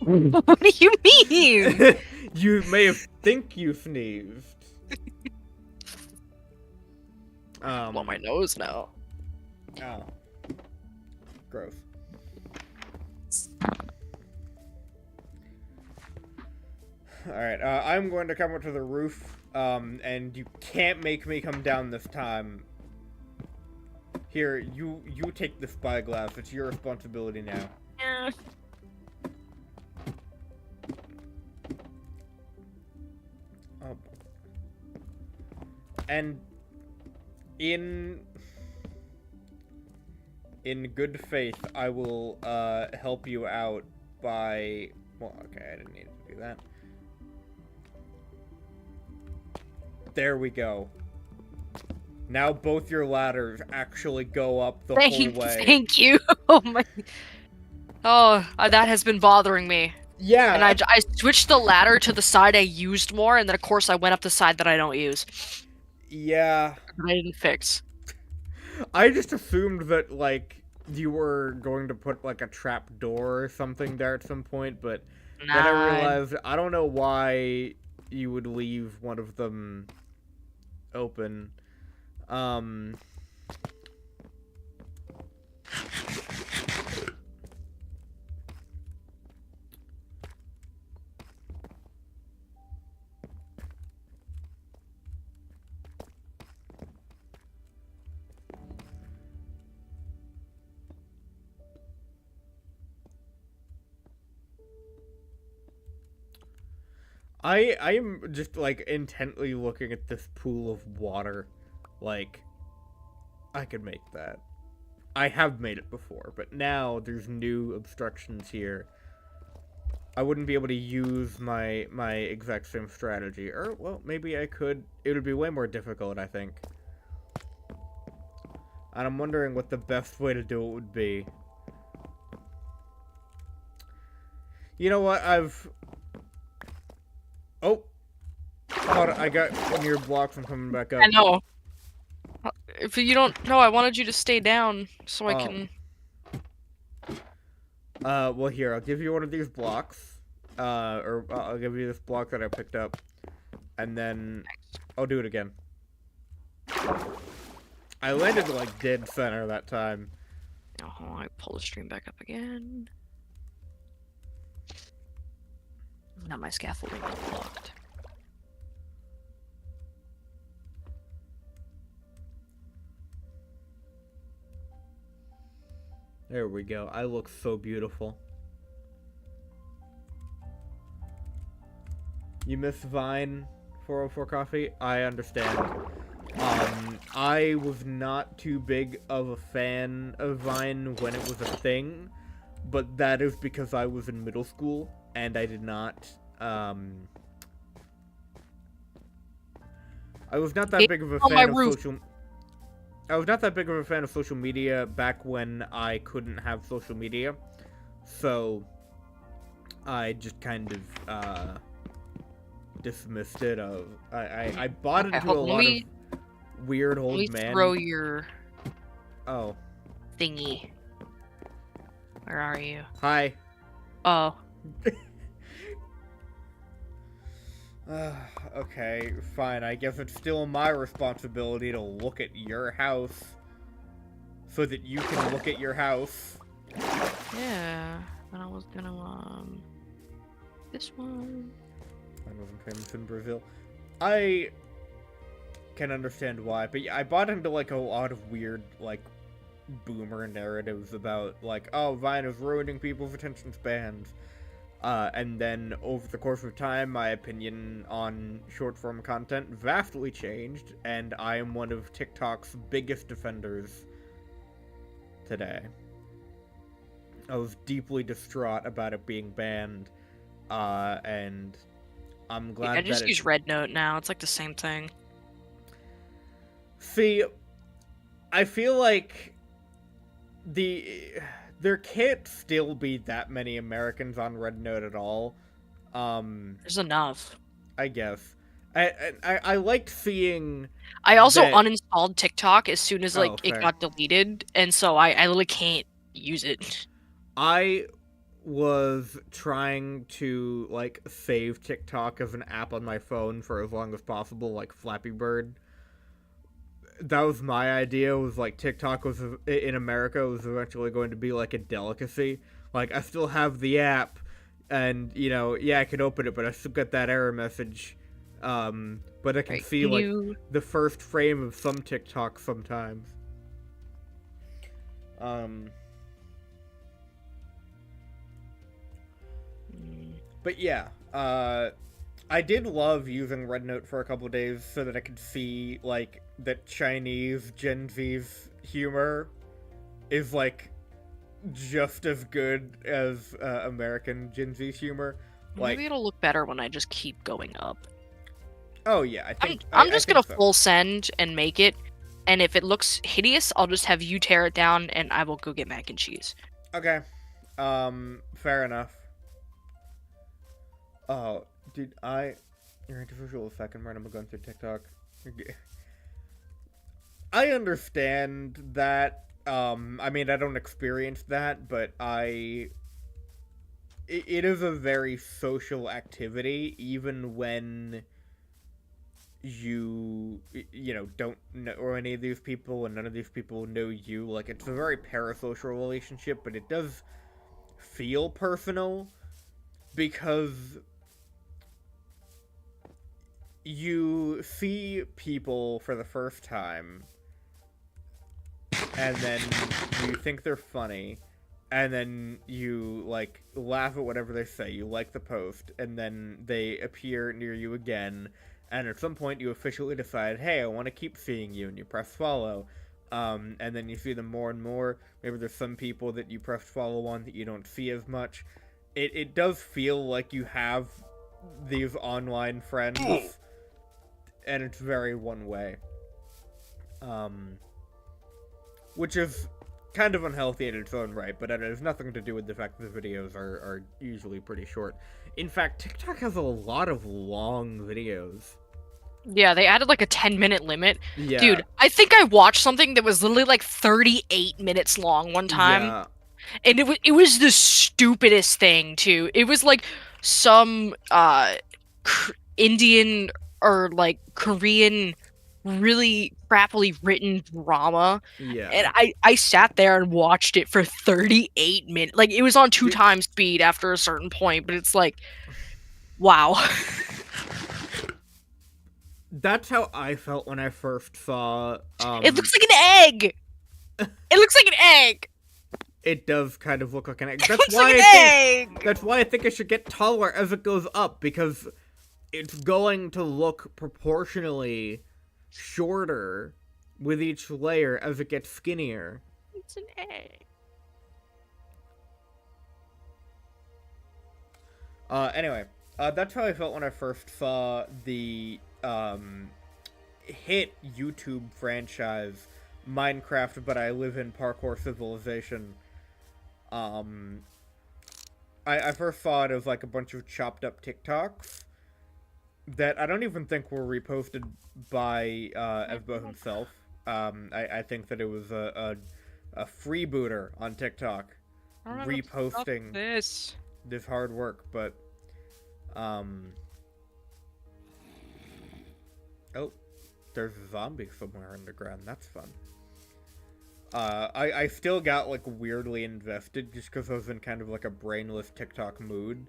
What do you mean? You may have think you sneezed. Blow my nose now. Oh. Gross. Alright, I'm going to come up to the roof, and you can't make me come down this time. Here, you take the spyglass. It's your responsibility now. Yeah. Oh. And in good faith, I will help you out by... Well, okay, I didn't need to do that. There we go. Now both your ladders actually go up the whole way. Thank you. Oh my. Oh, that has been bothering me. Yeah. And I switched the ladder to the side I used more, and then of course I went up the side that I don't use. Yeah. I didn't fix. I just assumed that, like, you were going to put, like, a trap door or something there at some point, but then I realized I don't know why you would leave one of them open. I am just, like, intently looking at this pool of water. Like, I could make that. I have made it before, but now there's new obstructions here. I wouldn't be able to use my exact same strategy. Or, well, maybe I could. It would be way more difficult, I think. And I'm wondering what the best way to do it would be. You know what? Oh! Hold on, I got one of your blocks. I'm coming back up. I know. If you don't know, I wanted you to stay down so I can. Well, here, I'll give you one of these blocks. Or I'll give you this block that I picked up. And then I'll do it again. I landed, like, dead center that time. Oh, I pull the stream back up again. Now my scaffolding is blocked. There we go. I look so beautiful. You miss Vine 404 Coffee? I understand. I was not too big of a fan of Vine when it was a thing, but that is because I was in middle school, and I did not, I was not that big of a fan of social... I was not that big of a fan of social media back when I couldn't have social media, so I just kind of dismissed it. I bought into a lot of weird old man. Let me throw your oh thingy. Where are you? Hi. Oh. Okay, fine. I guess it's still my responsibility to look at your house so that you can look at your house. Yeah, and I was gonna, this one. I wasn't famous in Brazil. I can understand why, but yeah, I bought into, like, a lot of weird, like, boomer narratives about, like, oh, Vine is ruining people's attention spans. And then over the course of time, my opinion on short-form content vastly changed, and I am one of TikTok's biggest defenders today. I was deeply distraught about it being banned, and I'm glad I just that use RedNote now. It's like the same thing. See, I feel like there can't still be that many Americans on RedNote at all. There's enough. I guess. I liked seeing. I also that... uninstalled TikTok as soon as like it fair. got deleted, and so I literally can't use it. I was trying to like save TikTok as an app on my phone for as long as possible, like Flappy Bird. That was my idea. Was like TikTok was in America was eventually going to be like a delicacy. Like I still have the app, and I could open it, but I still get that error message. But I can see like the first frame of some TikTok sometimes. But yeah, I did love using RedNote for a couple of days so that I could see, like, that Chinese Gen Z's humor is, like, just as good as American Gen Z's humor. Like, maybe it'll look better when I just keep going up. Oh, yeah, I think... I'm just gonna full send and make it, and if it looks hideous, I'll just have you tear it down, and I will go get mac and cheese. Okay. Fair enough. Oh... Dude, you're individual a second, right? I'm going through TikTok. I understand that. I mean, I don't experience that, but it is a very social activity, even when you don't know any of these people, and none of these people know you. Like, it's a very parasocial relationship, but it does feel personal, because you see people for the first time, and then you think they're funny, and then you, like, laugh at whatever they say, you like the post, and then they appear near you again, and at some point you officially decide, hey, I want to keep seeing you, and you press follow, and then you see them more and more. Maybe there's some people that you press follow on that you don't see as much. It does feel like you have these online friends, and it's very one way. Which is kind of unhealthy in its own right, but it has nothing to do with the fact that the videos are usually pretty short. In fact, TikTok has a lot of long videos. Yeah, they added like a 10-minute limit. Yeah. Dude, I think I watched something that was literally like 38 minutes long one time. Yeah. And it was the stupidest thing, too. It was like some Indian or like Korean really crappily written drama. Yeah. And I sat there and watched it for 38 minutes. Like, it was on 2 times speed after a certain point, but it's like, wow. That's how I felt when I first saw... It looks like an egg! It looks like an egg! It does kind of look like an egg. That's why I think it should get taller as it goes up, because it's going to look proportionally shorter with each layer as it gets skinnier. It's an egg. Anyway, that's how I felt when I first saw the hit YouTube franchise Minecraft, but I live in Parkour Civilization. I first saw it as like a bunch of chopped up TikToks that I don't even think were reposted by Evbo himself. I think that it was a freebooter on TikTok reposting this hard work, but oh, there's a zombie somewhere underground. That's fun. I still got, like, weirdly invested just because I was in kind of, like, a brainless TikTok mood.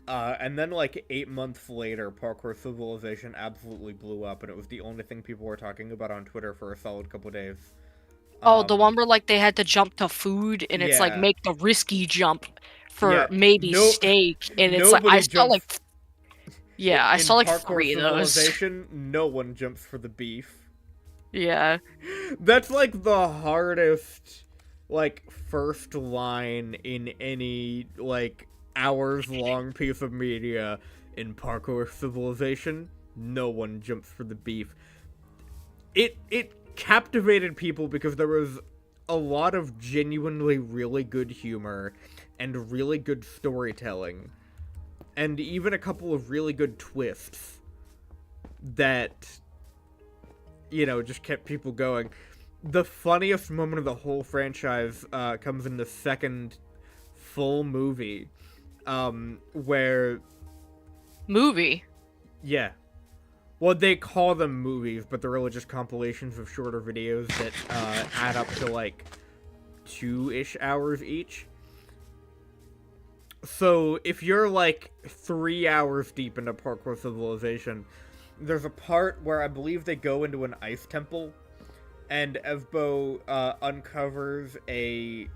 And then, like, 8 months later, Parkour Civilization absolutely blew up, and it was the only thing people were talking about on Twitter for a solid couple days. Oh, the one where like they had to jump to food, and it's like Yeah. make the risky jump for Yeah. maybe No. steak, and it's like I Nobody saw like jumps yeah, I in saw like Parkour 3 of those. Civilization. No one jumps for the beef. Yeah. That's like the hardest, like, first line in any, like, hours long piece of media in Parkour Civilization. No one jumps for the beef. It captivated people because there was a lot of genuinely really good humor and really good storytelling, and even a couple of really good twists that, you know, just kept people going. The funniest moment of the whole franchise comes in the second full movie, where, Movie. yeah, well, they call them movies, but they're really just compilations of shorter videos that add up to like 2-ish hours each. So if you're like 3 hours deep into Parkour Civilization, there's a part where I believe they go into an ice temple, and Evbo uncovers a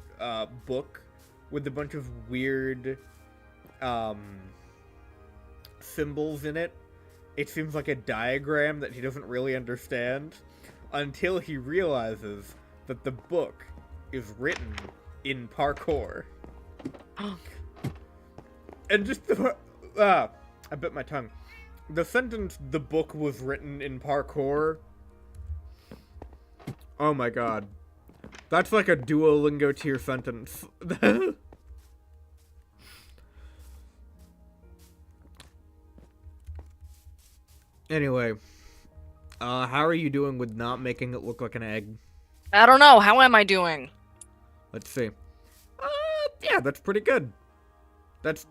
book with a bunch of weird symbols in it. It seems like a diagram that he doesn't really understand, until he realizes that the book is written in parkour. And just the... I bit my tongue. The sentence, "the book was written in parkour." Oh my god. That's like a Duolingo tier sentence. Anyway, how are you doing with not making it look like an egg? I don't know. How am I doing? Let's see. Yeah, that's pretty good. That's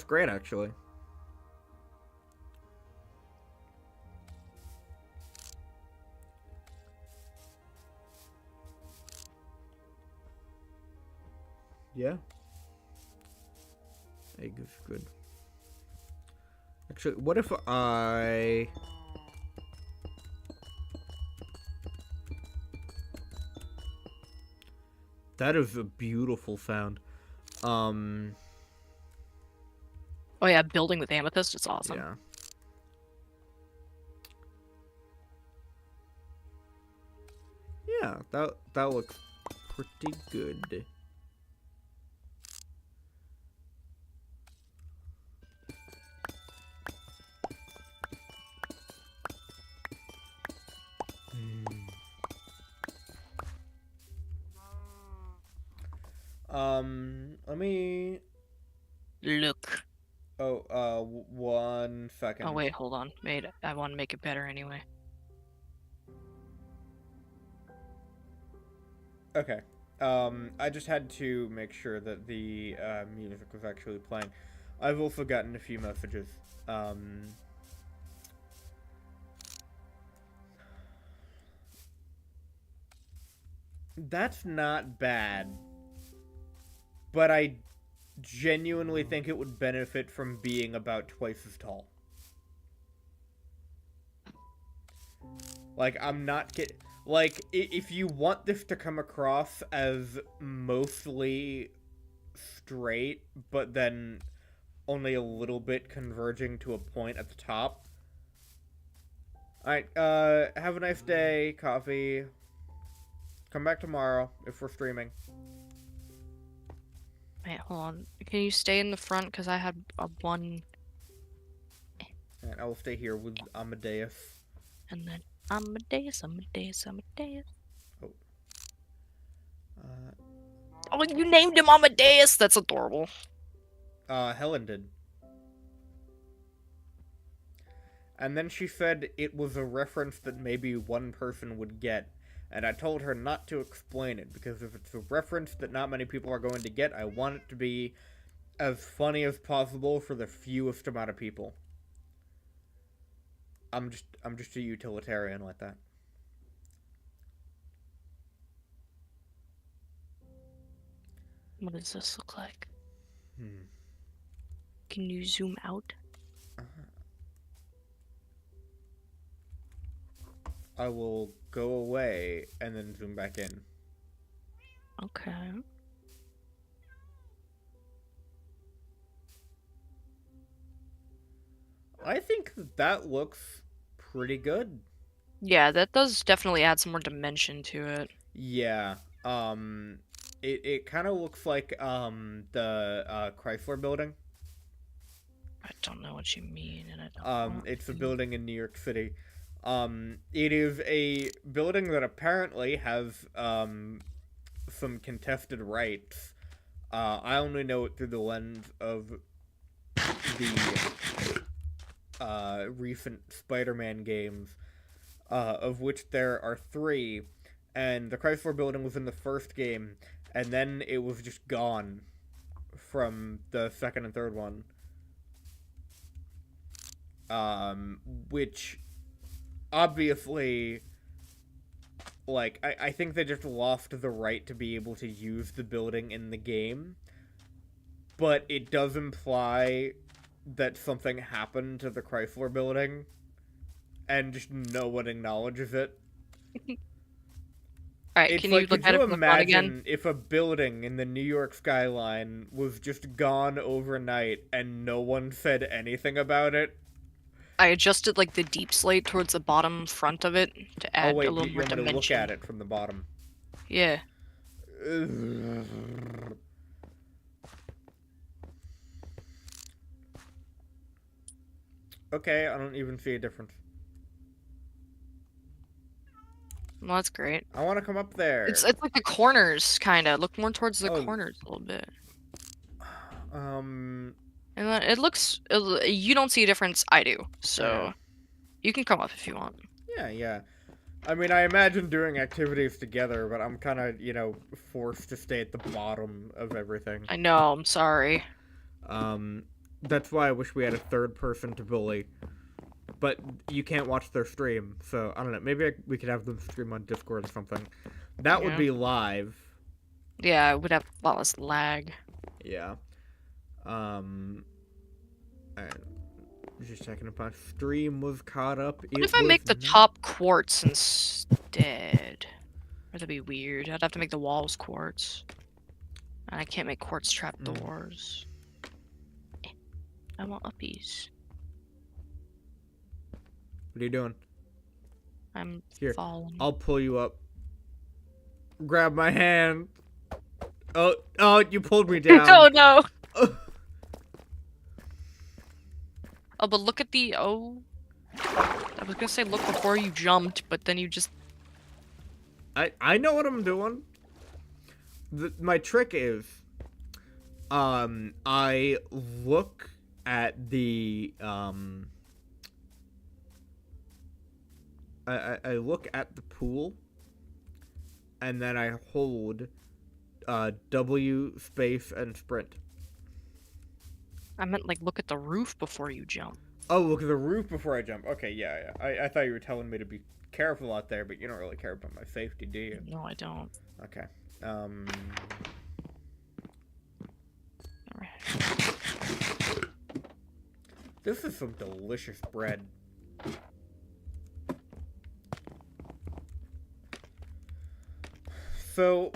great, actually. Yeah. Egg is good. Actually, what if I... That is a beautiful sound. Oh yeah, building with amethyst. It's awesome. Yeah. Yeah, that looks pretty good. Let me... Look. Oh, 1 second. Oh wait, hold on. I want to make it better anyway. Okay. I just had to make sure that the music was actually playing. I've also gotten a few messages. That's not bad. But I genuinely think it would benefit from being about twice as tall. Like, I'm not kidding. Like, if you want this to come across as mostly straight, but then only a little bit converging to a point at the top. Alright, have a nice day, Coffee. Come back tomorrow, if we're streaming. Wait, hold on. Can you stay in the front? Because I had a one... And I will stay here with Amadeus. And then Amadeus. Oh. Oh, you named him Amadeus! That's adorable. Helen did. And then she said it was a reference that maybe one person would get. And I told her not to explain it, because if it's a reference that not many people are going to get, I want it to be as funny as possible for the fewest amount of people. I'm just a utilitarian like that. What does this look like? Can you zoom out? I will go away and then zoom back in. Okay. I think that looks pretty good. Yeah, that does definitely add some more dimension to it. Yeah. It kind of looks like the Chrysler building. I don't know what you mean, and I don't want It's a to. building in New York City. It is a building that apparently has some contested rights. I only know it through the lens of the recent Spider-Man games, of which there are 3, and the Chrysler Building was in the first game, and then it was just gone from the second and third one. Which obviously, like, I think they just lost the right to be able to use the building in the game, but it does imply that something happened to the Chrysler Building, and just no one acknowledges it. Alright, It's can you like, look could at you it from the front again? imagine if a building in the New York skyline was just gone overnight and no one said anything about it? I adjusted like the deep slate towards the bottom front of it to Oh add a wait, little you more want me to look dimension. at it from the bottom? Yeah. Okay, I don't even see a difference. Well, that's great. I want to come up there. It's like the corners, kind of. Look more towards the Oh. corners a little bit. Um. And then it looks... You don't see a difference, I do. So, Yeah. you can come up if you want. Yeah. I mean, I imagine doing activities together, but I'm kind of, forced to stay at the bottom of everything. I know, I'm sorry. That's why I wish we had a third person to bully. But you can't watch their stream, so I don't know. Maybe we could have them stream on Discord or something. That would Yeah. be live. Yeah, it would have a lot less lag. Yeah. And just checking if my stream was caught up. What if I make the top quartz instead? Or that'd be weird. I'd have to make the walls quartz. And I can't make quartz trapdoors. I want uppies. What are you doing? I'm Here, falling. I'll pull you up. Grab my hand. Oh, you pulled me down. Oh no! Oh, but look at the... Oh. I was gonna say look before you jumped, but then you just... I know what I'm doing. My trick is, I look at the, I look at the pool, and then I hold, W, space, and sprint. I meant like look at the roof before you jump. Oh, look at the roof before I jump. Okay, yeah. I thought you were telling me to be careful out there, but you don't really care about my safety, do you? No, I don't. Okay. Alright. This is some delicious bread. So,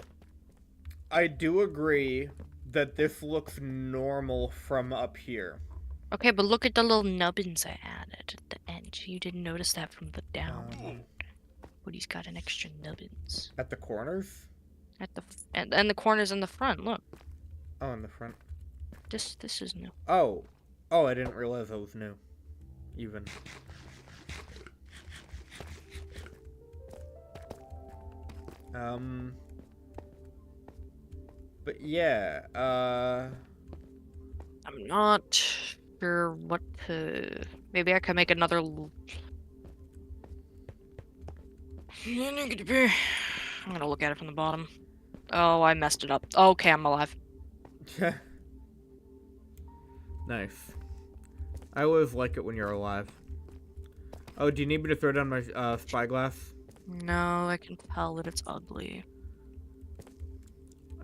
I do agree that this looks normal from up here. Okay, but look at the little nubbins I added at the end. You didn't notice that from the down. Woody's got an extra nubbins. At the corners? At the and the corners in the front, look. Oh, in the front. This is new. Oh, I didn't realize that was new. Even. But yeah, I'm not sure what to... Maybe I could make another... I'm gonna look at it from the bottom. Oh, I messed it up. Okay, I'm alive. Nice. I always like it when you're alive. Oh, do you need me to throw down my spyglass? No, I can tell that it's ugly.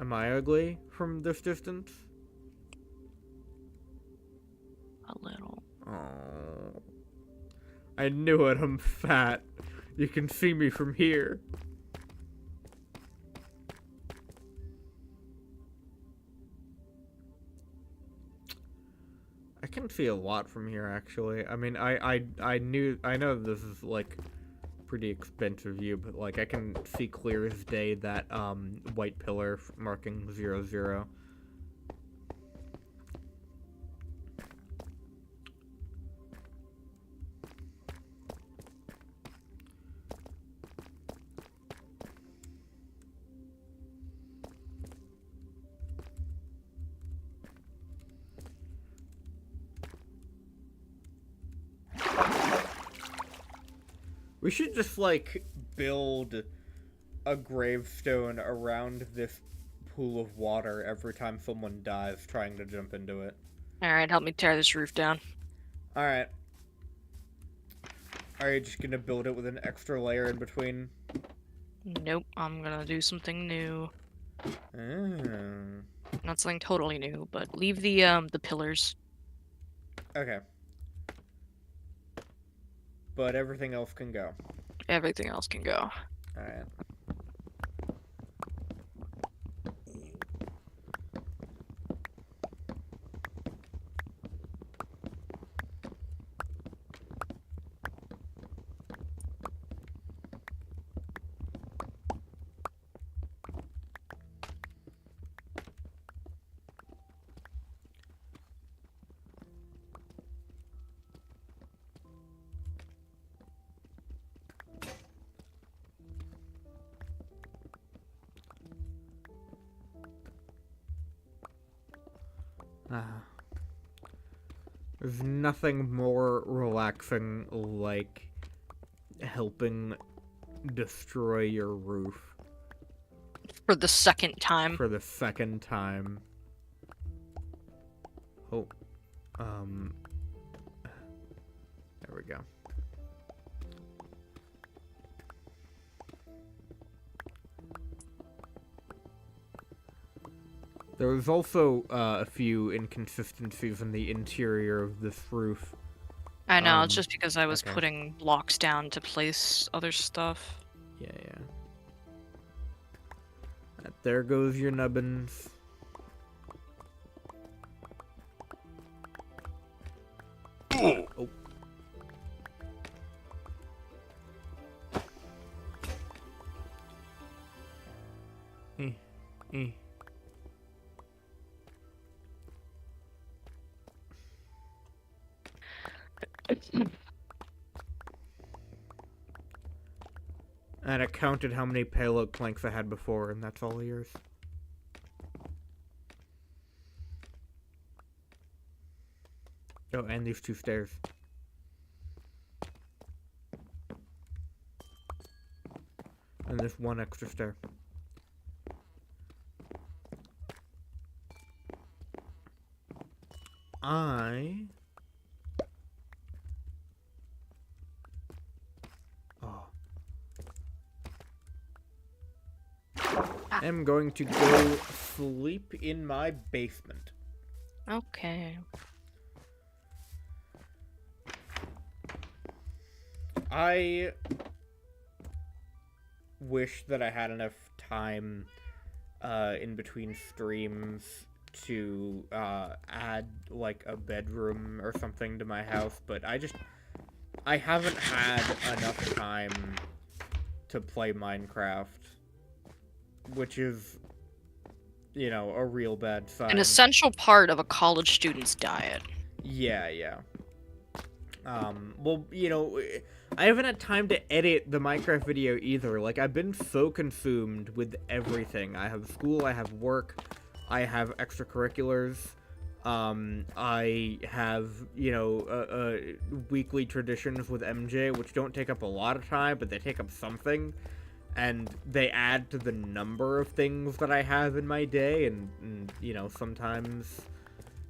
Am I ugly from this distance? A little. Oh. I knew it, I'm fat. You can see me from here. I can see a lot from here, actually. I mean, I know this is, like, pretty expensive view, but, like, I can see clear as day that, white pillar marking 00. We should just, like, build a gravestone around this pool of water every time someone dies trying to jump into it. Alright, help me tear this roof down. Alright. Are you just gonna build it with an extra layer in between? Nope, I'm gonna do something new. Not something totally new, but leave the pillars. Okay. But everything else can go. Everything else can go. Alright. There's nothing more relaxing like helping destroy your roof. For the second time. For the second time. Oh. There we go. There was also a few inconsistencies in the interior of this roof. I know, it's just because I was okay. putting blocks down to place other stuff. Yeah. There goes your nubbins. Oh. And I counted how many payload planks I had before, and that's all yours. Oh, and these 2 stairs. And there's 1 extra stair. I'm going to go sleep in my basement. Okay. I wish that I had enough time in between streams to add like a bedroom or something to my house, but I haven't had enough time to play Minecraft, which is, you know, a real bad sign. An essential part of a college student's diet. Yeah. Well, you know, I haven't had time to edit the Minecraft video either. Like, I've been so consumed with everything. I have school, I have work, I have extracurriculars, I have, you know, weekly traditions with MJ, which don't take up a lot of time, but they take up something. And they add to the number of things that I have in my day, and you know, sometimes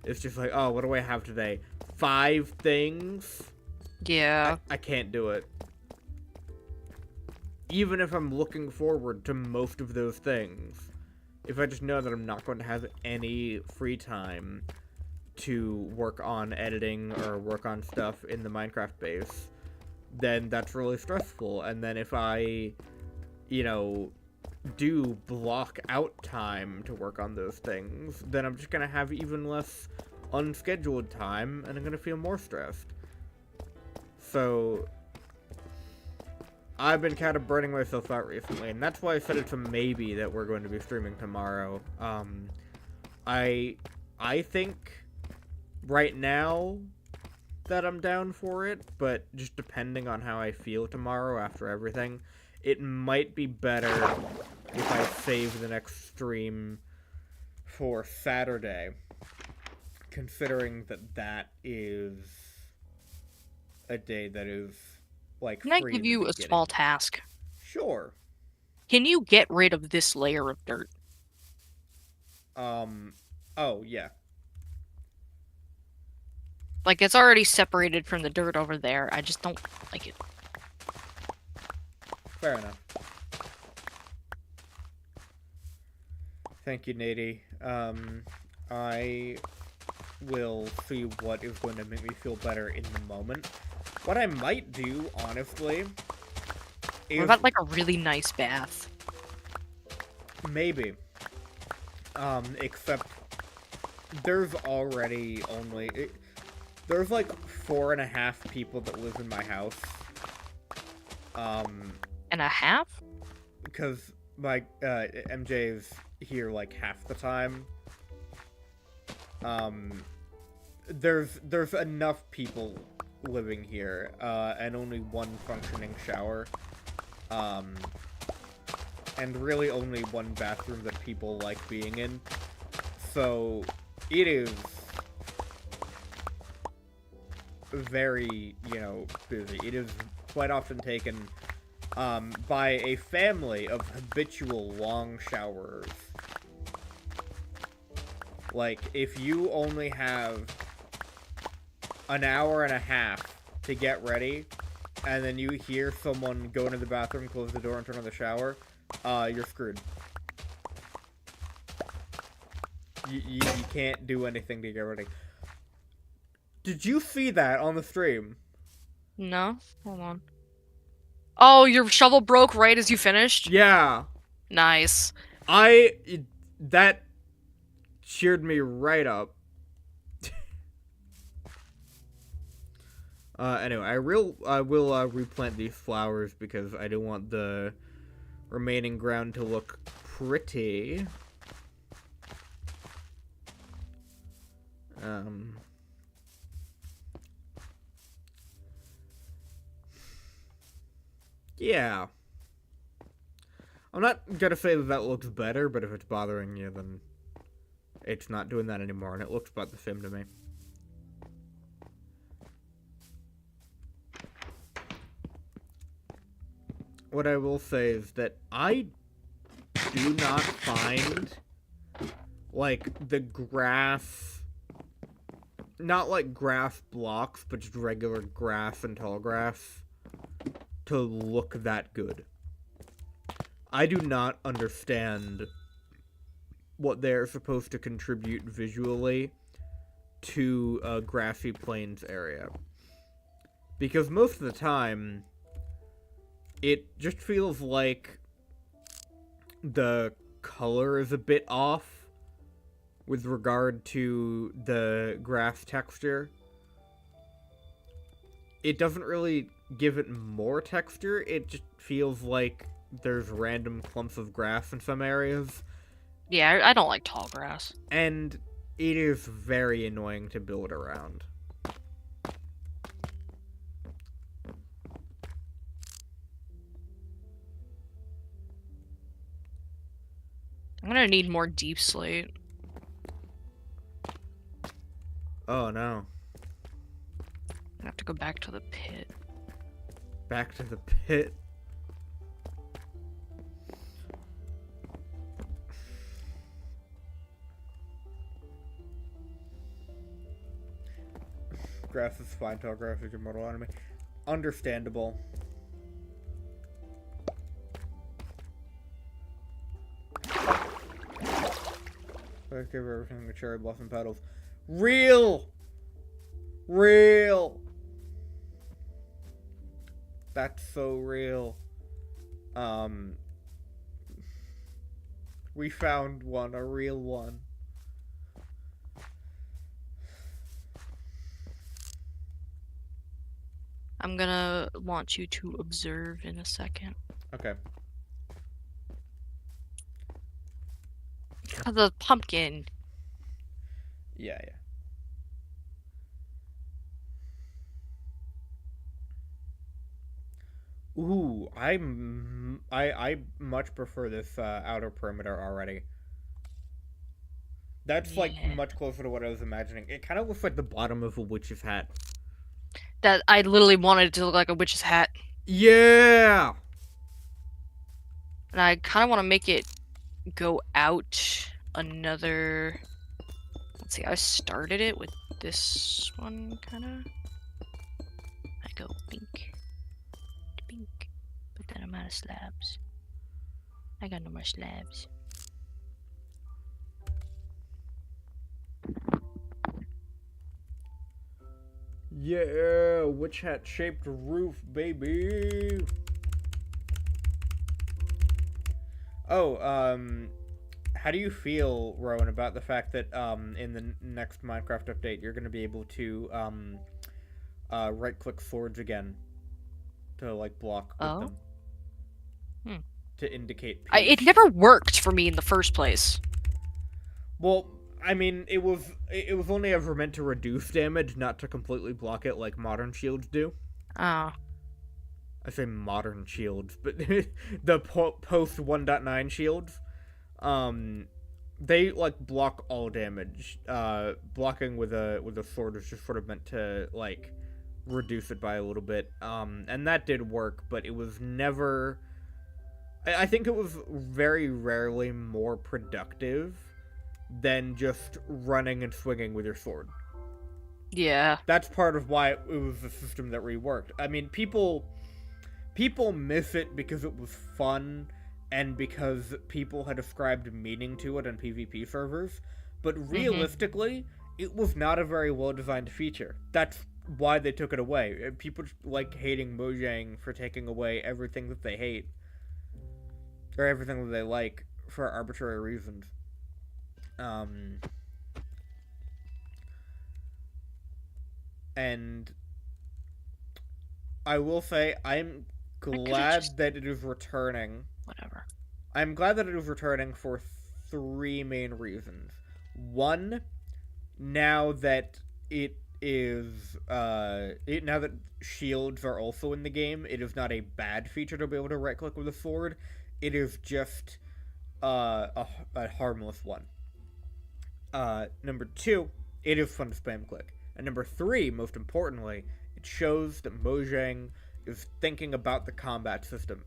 it's just like, oh, what do I have today? 5 things? Yeah. I can't do it. Even if I'm looking forward to most of those things, if I just know that I'm not going to have any free time to work on editing or work on stuff in the Minecraft base, then that's really stressful. And then if I, you know, do block out time to work on those things, then I'm just gonna have even less unscheduled time, and I'm gonna feel more stressed. So I've been kind of burning myself out recently, and that's why I said it's a maybe that we're going to be streaming tomorrow. I think right now that I'm down for it, but just depending on how I feel tomorrow after everything, it might be better if I save the next stream for Saturday, considering that is a day that is, like, Can I free give in the you a beginning. small task? Sure. Can you get rid of this layer of dirt? Oh, yeah. Like, it's already separated from the dirt over there. I just don't like it. Fair enough. Thank you, Nady. I will see what is going to make me feel better in the moment. What I might do, honestly, is... What about, like, a really nice bath? Maybe. Except there's already only... there's, like, 4.5 people that live in my house. And a half? Because my, MJ is here, like, half the time. There's enough people living here, and only one functioning shower. And really only one bathroom that people like being in. So, it is very, busy. It is quite often taken, by a family of habitual long showerers. Like, if you only have an hour and a half to get ready, and then you hear someone go into the bathroom, close the door, and turn on the shower, you're screwed. You can't do anything to get ready. Did you see that on the stream? No? Hold on. Oh, your shovel broke right as you finished? Yeah. Nice. That cheered me right up. Anyway, I will replant these flowers because I do want the remaining ground to look pretty. Yeah. I'm not gonna say that looks better, but if it's bothering you, then it's not doing that anymore, and it looks about the same to me. What I will say is that I do not find, like, the grass, not like grass blocks, but just regular grass and tall grass, to look that good. I do not understand what they're supposed to contribute visually to a grassy plains area. Because most of the time, it just feels like the color is a bit off with regard to the grass texture. It doesn't really give it more texture, it just feels like there's random clumps of grass in some areas. Yeah, I don't like tall grass. And it is very annoying to build around. I'm gonna need more deep slate. Oh no. I have to go back to the pit. Back to the pit. Grass is fine, tall grass is your mortal enemy. Understandable. Let's give everything the cherry blossom petals. Real! That's so real. We found one, a real one. I'm gonna want you to observe in a second. Okay. The pumpkin. Yeah, yeah. Ooh, I much prefer this outer perimeter already. That's like Yeah. much closer to what I was imagining. It kind of looks like the bottom of a witch's hat. That I literally wanted it to look like a witch's hat. Yeah. And I kind of want to make it go out another... Let's see, I started it with this one, kind of. I go pink, pink, but then I'm out of slabs. I got no more slabs. Yeah, witch hat shaped roof, baby. Oh, how do you feel, Rowan, about the fact that in the next Minecraft update you're going to be able to right-click swords again to like block with them to indicate peace? It never worked for me in the first place. Well, I mean, it was only ever meant to reduce damage, not to completely block it like modern shields do. Oh. I say modern shields, but the post 1.9 shields, they like block all damage. Blocking with a sword is just sort of meant to like reduce it by a little bit. And that did work, but it was never. I think it was very rarely more productive than just running and swinging with your sword. Yeah. That's part of why it was a system that reworked. I mean, people miss it because it was fun and because people had ascribed meaning to it on PvP servers, but realistically, it was not a very well-designed feature. That's why they took it away. People like hating Mojang for taking away everything that they hate, or everything that they like, for arbitrary reasons. And I will say, I'm glad that it is returning. Whatever. I'm glad that it is returning for 3 main reasons. One, now that it is, now that shields are also in the game, it is not a bad feature to be able to right-click with a sword. It is just a harmless one. Number 2, it is fun to spam click. And number 3, most importantly, it shows that Mojang is thinking about the combat system.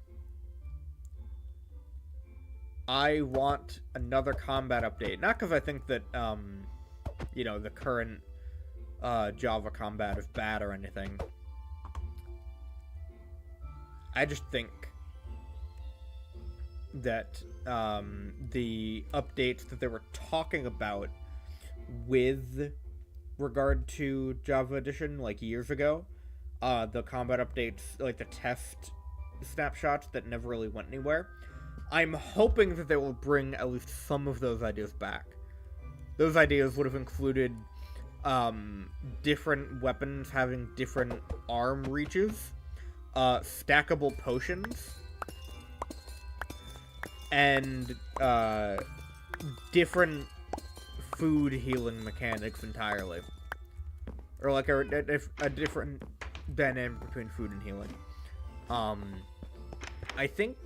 I want another combat update. Not because I think that, the current Java combat is bad or anything. I just think that the updates that they were talking about with regard to Java Edition, like years ago, the combat updates, like the test snapshots that never really went anywhere, I'm hoping that they will bring at least some of those ideas back. Those ideas would have included different weapons having different arm reaches, stackable potions, and different food healing mechanics entirely. Or like a different dynamic between food and healing. I think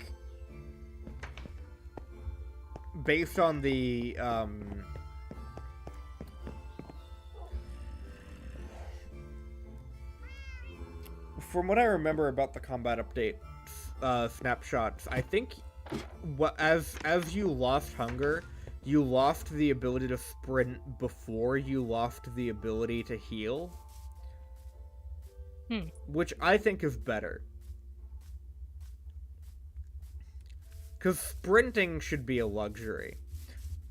based on the from what I remember about the combat update snapshots, I think as you lost hunger, you lost the ability to sprint before you lost the ability to heal. Which I think is better. Because sprinting should be a luxury.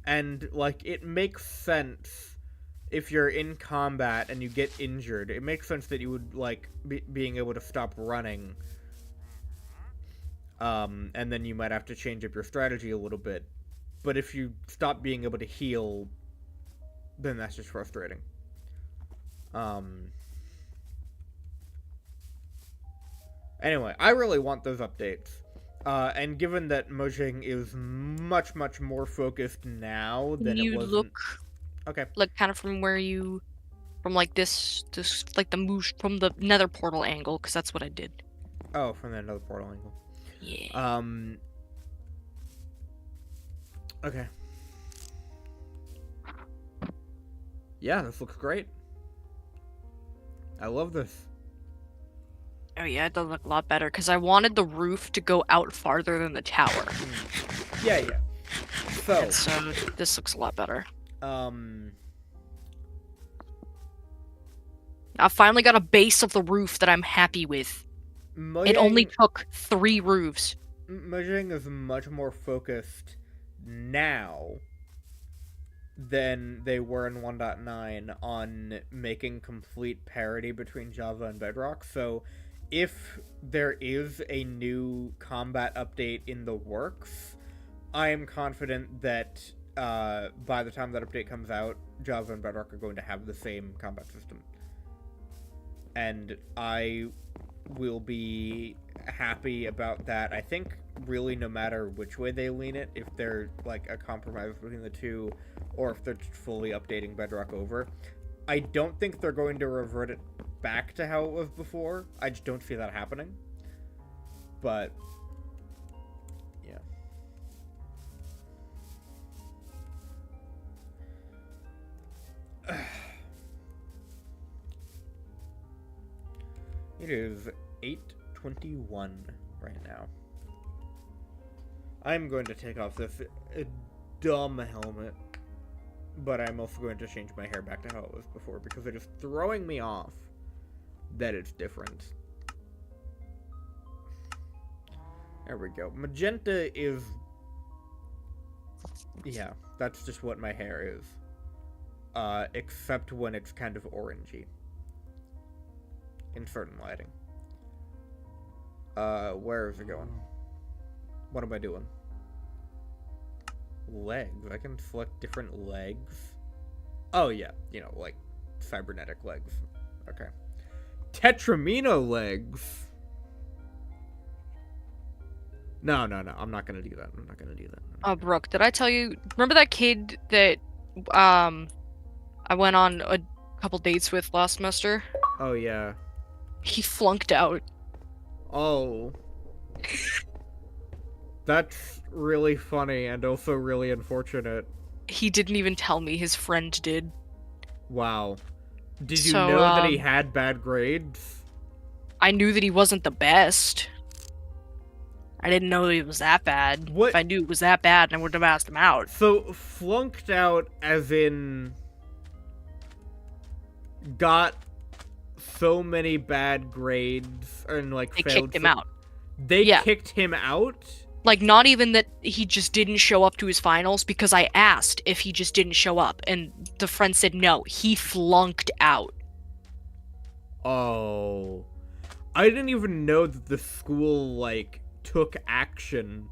And, like, it makes sense if you're in combat and you get injured. It makes sense that you would, like, being able to stop running. And then you might have to change up your strategy a little bit. But if you stop being able to heal, then that's just frustrating. Anyway, I really want those updates. And given that Mojang is much, much more focused now Can than it you wasn't... look Okay. like kind of from where you, from like this like the moosh from the nether portal angle, because that's what I did. Oh, from another portal angle. Yeah. Okay. Yeah, this looks great. I love this. Oh yeah, it does look a lot better because I wanted the roof to go out farther than the tower. Yeah, yeah. So, And so this looks a lot better. I finally got a base of the roof that I'm happy with. It only took 3 roofs. Mojang is much more focused now than they were in 1.9 on making complete parity between Java and Bedrock. So if there is a new combat update in the works, I am confident that by the time that update comes out, Java and Bedrock are going to have the same combat system. And I will be happy about that. I think really no matter which way they lean it, if they're like a compromise between the two, or if they're fully updating Bedrock over, I don't think they're going to revert it back to how it was before. I just don't see that happening. But yeah. It is 8:21 right now. I'm going to take off this dumb helmet, but I'm also going to change my hair back to how it was before because it is throwing me off that it's different. There we go. Magenta is... yeah, that's just what my hair is. Except when it's kind of orangey. In certain lighting. Where is it going? What am I doing? Legs. I can select different legs. Oh, yeah. You know, like cybernetic legs. Okay. Tetramino legs. No. I'm not gonna do that. I'm not gonna do that. Oh, Brooke, did I tell you? Remember that kid that I went on a couple dates with last semester? Oh, yeah. He flunked out. Oh. That's really funny and also really unfortunate. He didn't even tell me. His friend did. Wow. Did you So, know that he had bad grades? I knew that he wasn't the best. I didn't know he was that bad. What? If I knew it was that bad, I wouldn't have asked him out. So, flunked out as in... got so many bad grades and like They failed kicked him out. They Yeah. kicked him out? Like, not even that he just didn't show up to his finals, because I asked if he just didn't show up, and the friend said no, he flunked out. Oh. I didn't even know that the school, like, took action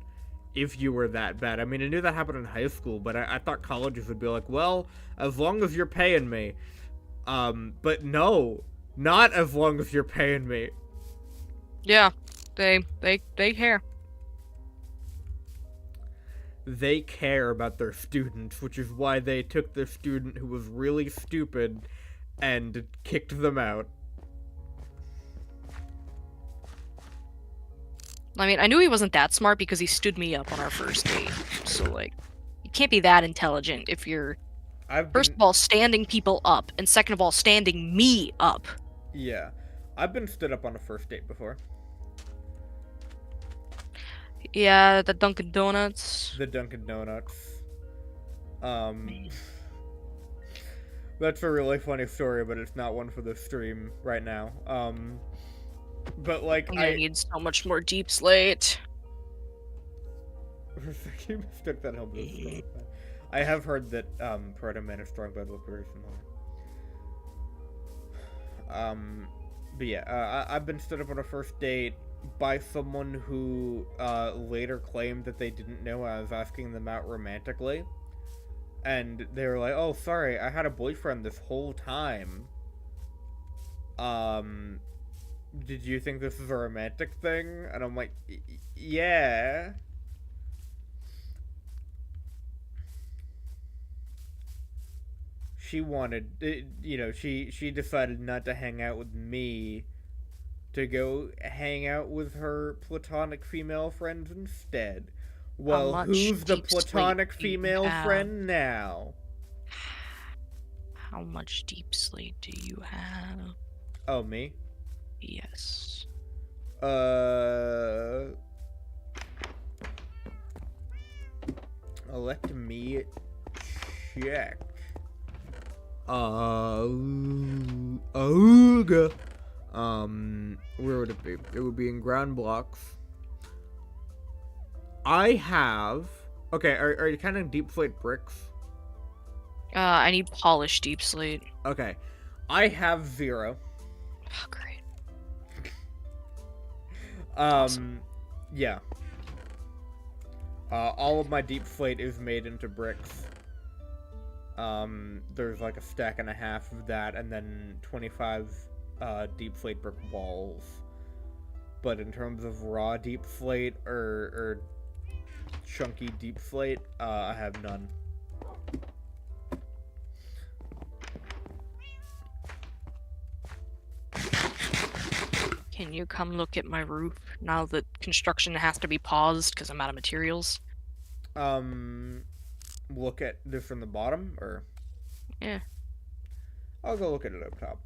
if you were that bad. I mean, I knew that happened in high school, but I thought colleges would be like, well, as long as you're paying me. But no. Not as long as you're paying me. Yeah, they care. They care about their students, which is why they took the student who was really stupid and kicked them out. I mean, I knew he wasn't that smart because he stood me up on our first date. So, like, you can't be that intelligent if you're, first of all, standing people up, and second of all, standing me up. Yeah. I've been stood up on a first date before. Yeah, the Dunkin' Donuts. The Dunkin' Donuts. That's a really funny story, but it's not one for the stream right now. But like, I need so much more deep slate. You mistook that helmet. I have heard that Proto Man and Strong Bed look very similar. But yeah, I've been stood up on a first date by someone who later claimed that they didn't know I was asking them out romantically. And they were like, oh, sorry, I had a boyfriend this whole time. did you think this is a romantic thing? And I'm like, yeah. She wanted, she decided not to hang out with me, to go hang out with her platonic female friends instead. Well, who's the platonic female friend now? How much deep slate do you have? Oh, me? Yes. Let me check. Where would it be? It would be in ground blocks. I have... Okay, are you kind of deep slate bricks? I need polished deep slate. Okay. I have 0. Oh, great. Awesome. Yeah. All of my deep slate is made into bricks. There's like a stack and a half of that, and then 25 deep slate brick walls. But in terms of raw deep slate or chunky deep slate, I have none. Can you come look at my roof now that construction has to be paused because I'm out of materials? Look at this from the bottom, or? Yeah. I'll go look at it up top.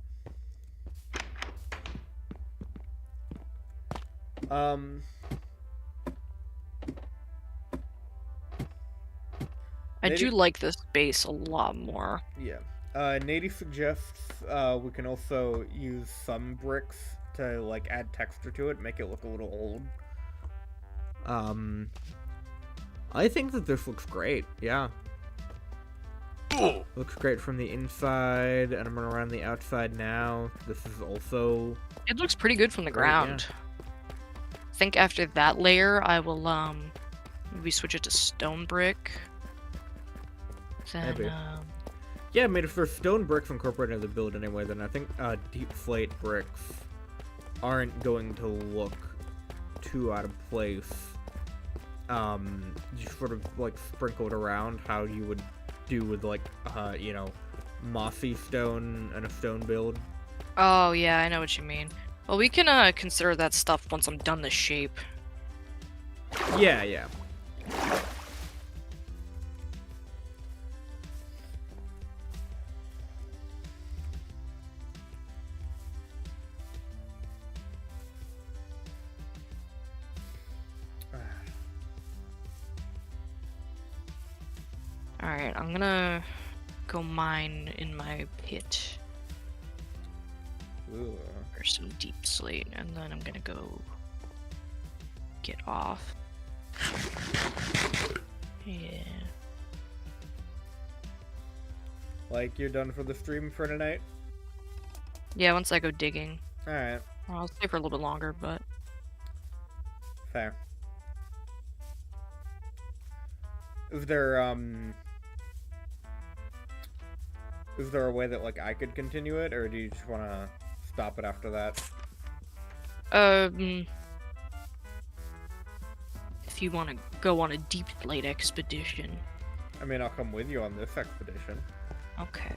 I do like this base a lot more. Yeah. Nady suggests we can also use some bricks to like add texture to it, make it look a little old. I think that this looks great. Yeah. Looks great from the inside, and I'm gonna run the outside now. This is also... It looks pretty good from the ground. Yeah. I think after that layer, I will maybe switch it to stone brick. Then, maybe. Yeah, I mean, if there's stone bricks incorporated into the build anyway, then I think deep slate bricks aren't going to look too out of place. Just sort of like sprinkled around how you would do with like, mossy stone and a stone build. Oh yeah, I know what you mean. Well, we can consider that stuff once I'm done the shape. Yeah, yeah. Alright, I'm gonna go mine in my pit. Ooh. For some deep slate, and then I'm gonna go get off. Yeah. Like, you're done for the stream for tonight? Yeah, once I go digging. Alright. Well, I'll stay for a little bit longer, but... Fair. Is there a way that, like, I could continue it, or do you just want to stop it after that? If you want to go on a deep slate expedition. I mean, I'll come with you on this expedition. Okay.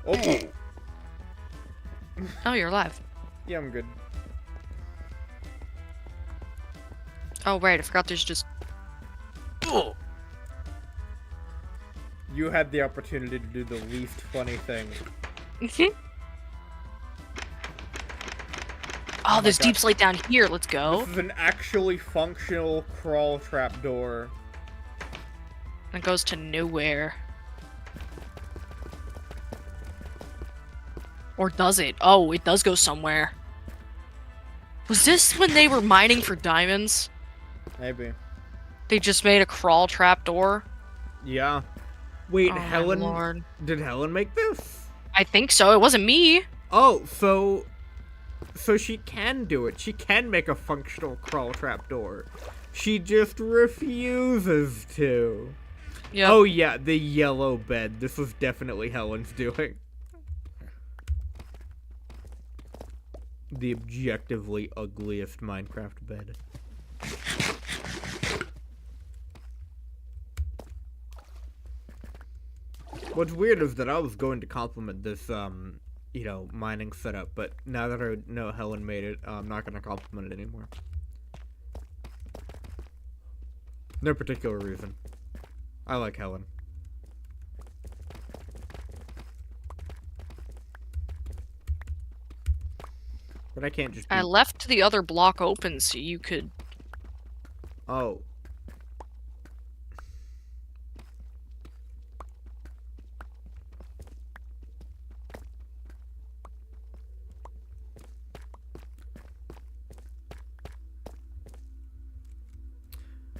Oh! Oh, you're alive. Yeah, I'm good. Oh, right, I forgot there's just... Oh! You had the opportunity to do the least funny thing. Oh, there's deep slate down here. Let's go. This is an actually functional crawl trap door. It goes to nowhere. Or does it? Oh, it does go somewhere. Was this when they were mining for diamonds? Maybe. They just made a crawl trap door? Yeah. Wait, oh, Helen? Lord. Did Helen make this? I think so. It wasn't me. Oh, so she can do it. She can make a functional crawl trap door. She just refuses to. Yep. Oh yeah, the yellow bed. This was definitely Helen's doing. the objectively ugliest Minecraft bed. What's weird is that I was going to compliment this, mining setup, but now that I know Helen made it, I'm not going to compliment it anymore. No particular reason. I like Helen. But I can't just be... I left the other block open so you could... Oh.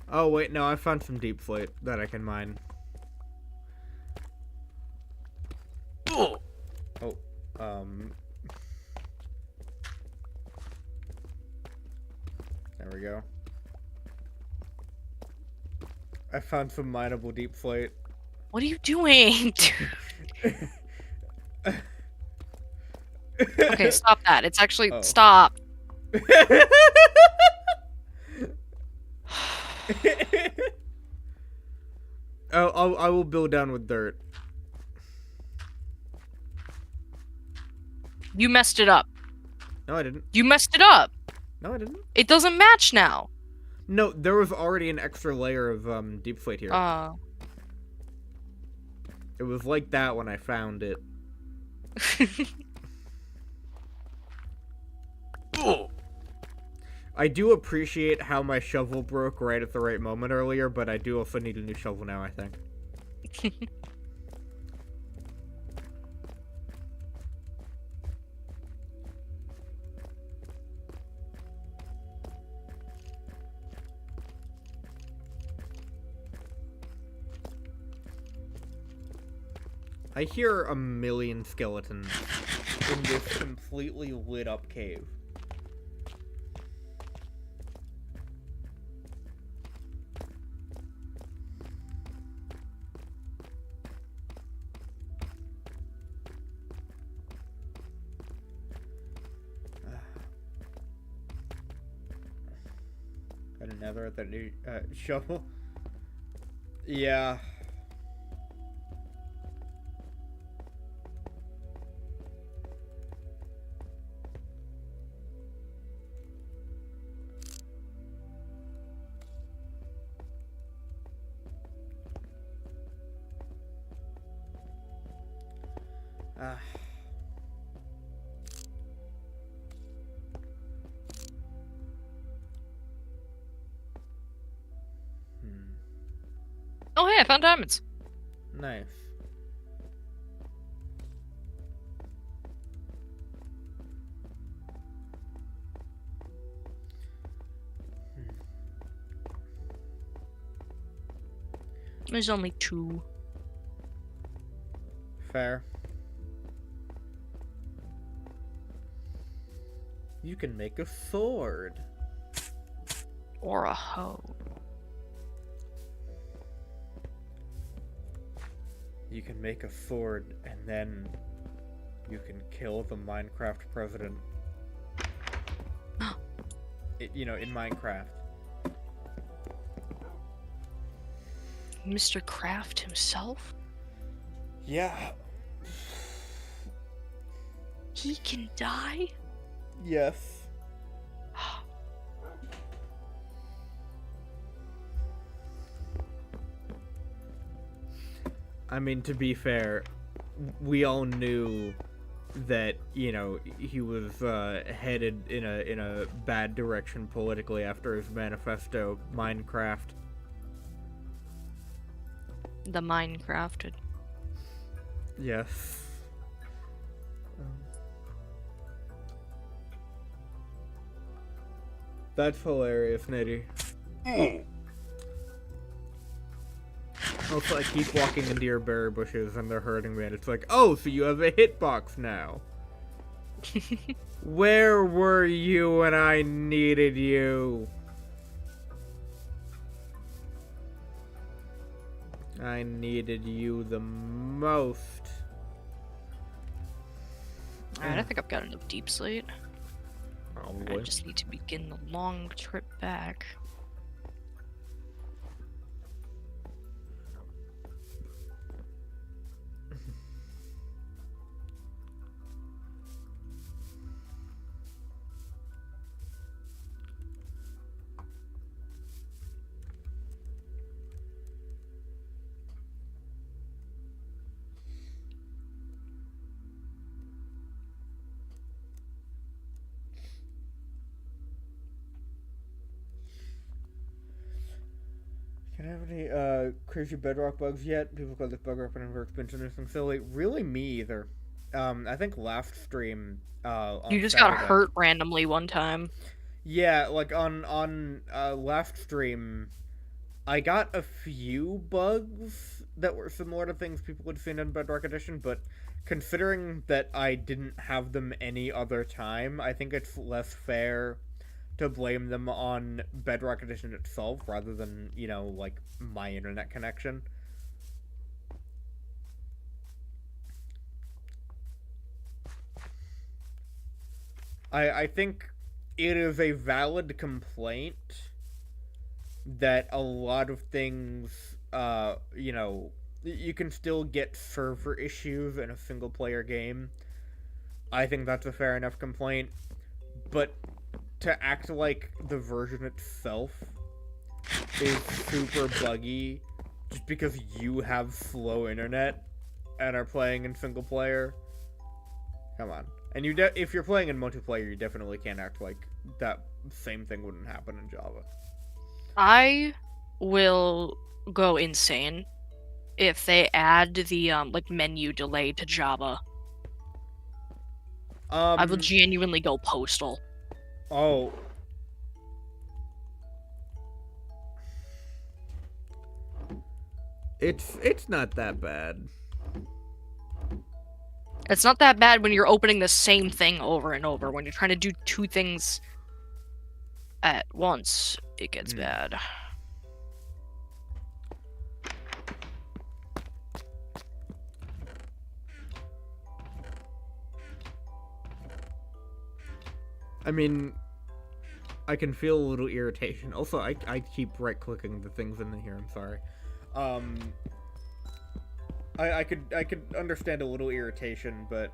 Oh, wait, no, I found some deep slate that I can mine. Oh, there we go. I found some mineable deep slate. What are you doing? Okay, stop that. It's actually... Oh. Stop. Oh, I will build down with dirt. You messed it up. No, I didn't. You messed it up. No, I didn't. It doesn't match now. No, there was already an extra layer of deep slate here. It was like that when I found it. I do appreciate how my shovel broke right at the right moment earlier, but I do also need a new shovel now, I think. I hear a million skeletons in this completely lit up cave. Got another at the new shovel. Yeah. Oh, hey, I found diamonds. Nice. There's only 2. Fair. You can make a sword. Or a hoe. You can make a sword, and then you can kill the Minecraft president. In Minecraft. Mr. Kraft himself? Yeah. He can die? Yes. I mean, to be fair, we all knew that, he was headed in a bad direction politically after his manifesto, Minecraft. The Minecrafted. Yes. That's hilarious, Nitty. Also, I keep walking into your berry bushes and they're hurting me, and it's like, oh, so you have a hitbox now. Where were you when I needed you? I needed you the most. Alright, I think I've got enough deep slate. I Probably. just need to begin the long trip back. Can I have any crazy bedrock bugs yet? People call this bug up and never expansion or something silly. Really, me either. I think last stream on You just got Saturday. hurt randomly one time. Yeah, like on last stream, I got a few bugs that were similar to things people had seen in Bedrock Edition, but considering that I didn't have them any other time, I think it's less fair to blame them on Bedrock Edition itself rather than, like my internet connection. I think it is a valid complaint that a lot of things, you can still get server issues in a single player game. I think that's a fair enough complaint. But to act like the version itself is super buggy just because you have slow internet and are playing in single player, come on. And if you're playing in multiplayer, you definitely can't act like that same thing wouldn't happen in Java. I will go insane if they add the menu delay to Java. I will genuinely go postal. Oh. It's not that bad. It's not that bad when you're opening the same thing over and over. When you're trying to do two things at once, it gets bad. I mean, I can feel a little irritation. Also, I keep right-clicking the things in here, I'm sorry. I could understand a little irritation, but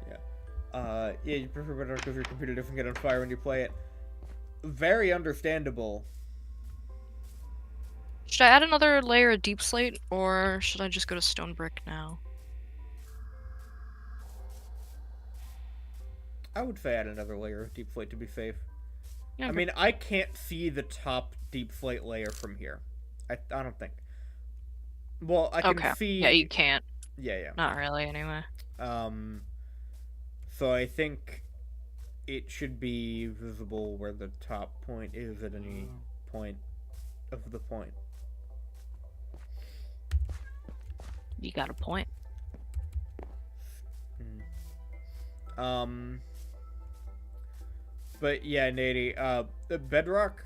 yeah. Yeah, you prefer better because your computer doesn't get on fire when you play it. Very understandable. Should I add another layer of deep slate, or should I just go to stone brick now? I would say add another layer of deep slate to be safe. Yeah, I mean, I can't see the top deep slate layer from here. I don't think. Well, I can see. Yeah, you can't. Yeah. Not really, anyway. So I think it should be visible where the top point is at any point of the point. You got a point. But yeah, Nady, Bedrock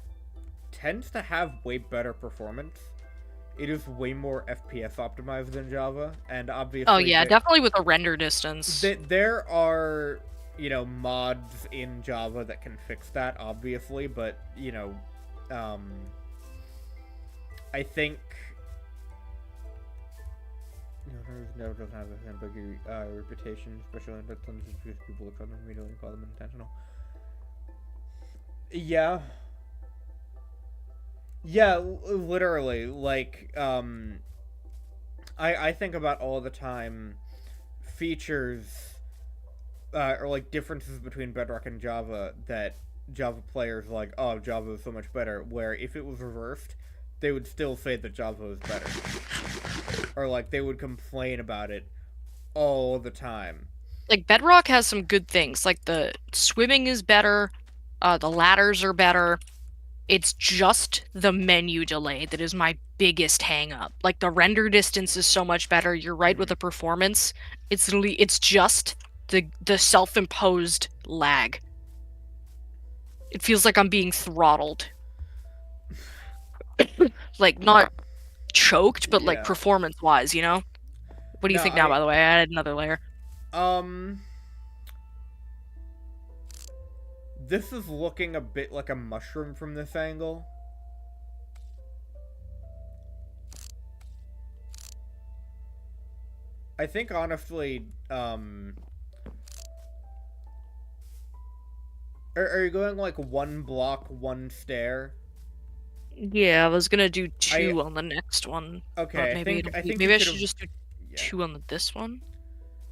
tends to have way better performance. It is way more FPS optimized than Java, and obviously... Oh yeah, definitely with a render distance. There are, mods in Java that can fix that, obviously, but, I think... No, doesn't have a ambiguous reputation, especially in instances because people look at them immediately and call them intentional. Yeah. Yeah, literally. Like, I think about all the time features, or like differences between Bedrock and Java that Java players like, oh, Java is so much better, where if it was reversed, they would still say that Java is better. Or like, they would complain about it all the time. Like, Bedrock has some good things, like the swimming is better, the ladders are better. It's just the menu delay that is my biggest hang up. Like, the render distance is so much better. You're right with the performance. It's literally, it's just the self-imposed lag. It feels like I'm being throttled. Like, not choked, but like performance-wise, you know? What do you think now, by the way? I added another layer. This is looking a bit like a mushroom from this angle. I think, honestly, are you going, like, one block, one stair? Yeah, I was gonna do 2 on the next one. Okay, But maybe you I should should have... just do 2 on this one.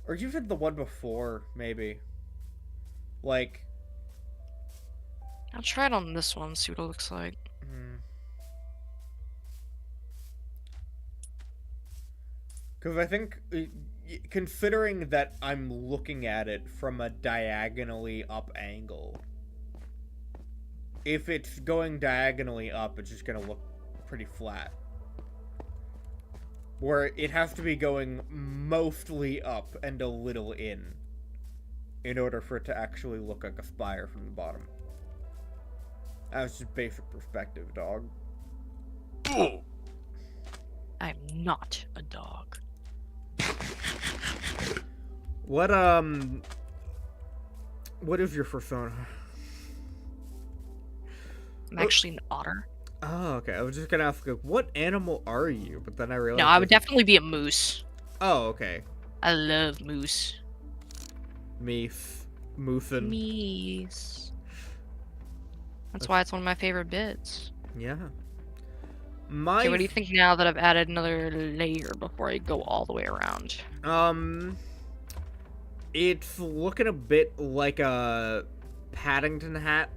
Or you did the one before, maybe. Like... I'll try it on this one, see what it looks like. Because I think, considering that I'm looking at it from a diagonally up angle, if it's going diagonally up, it's just gonna look pretty flat. Where it has to be going mostly up and a little in order for it to actually look like a spire from the bottom. That's just basic perspective, dog. I'm not a dog. What is your persona? I'm actually an otter. Oh, okay. I was just gonna ask, like, what animal are you? But then I realized... No, I would definitely be a moose. Oh, okay. I love moose. Meese. Moosin. Meese. That's why it's one of my favorite bits. Yeah. Okay, what do you think now that I've added another layer before I go all the way around? It's looking a bit like a Paddington hat.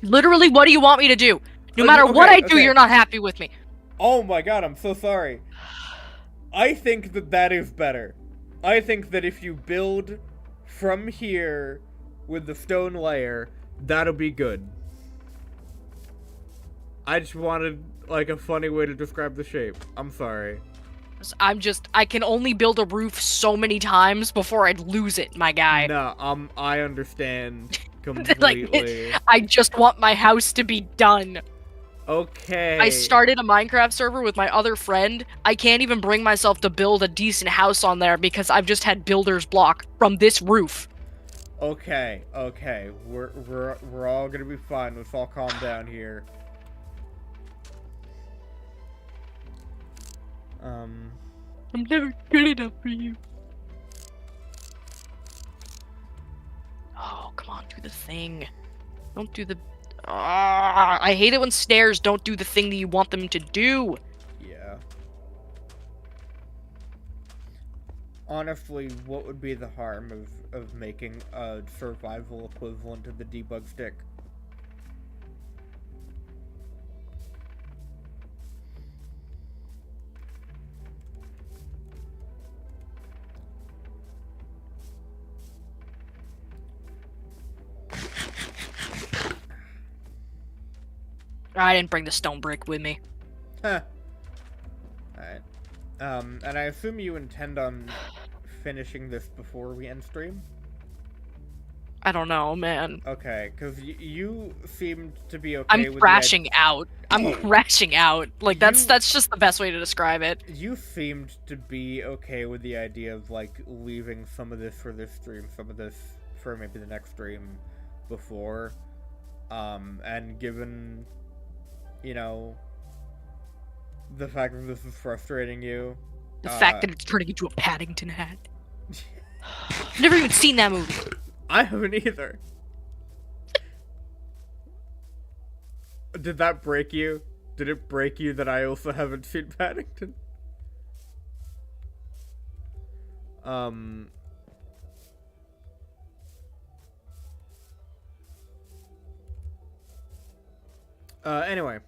Literally, what do you want me to do? No matter what I do, you're not happy with me. Oh my god, I'm so sorry. I think that is better. I think that if you build from here with the stone layer, that'll be good. I just wanted, like, a funny way to describe the shape. I'm sorry. I can only build a roof so many times before I'd lose it, my guy. No, I understand completely. I just want my house to be done. Okay. I started a Minecraft server with my other friend. I can't even bring myself to build a decent house on there because I've just had builder's block from this roof. Okay. We're all gonna be fine. Let's all calm down here. I'm never good enough for you. Oh, come on, do the thing. Don't do the... I hate it when stairs don't do the thing that you want them to do. Yeah. Honestly, what would be the harm of making a survival equivalent to the debug stick? I didn't bring the stone brick with me. Huh. Alright. And I assume you intend on finishing this before we end stream? I don't know, man. Okay, because you seemed to be okay I'm crashing out. I'm crashing out. Like, that's just the best way to describe it. You seemed to be okay with the idea of, like, leaving some of this for this stream, some of this for maybe the next stream before. And given, you know, the fact that this is frustrating you. The fact that it's turning into a Paddington hat. I've never even seen that movie. I haven't either. Did that break you? Did it break you that I also haven't seen Paddington? Anyway.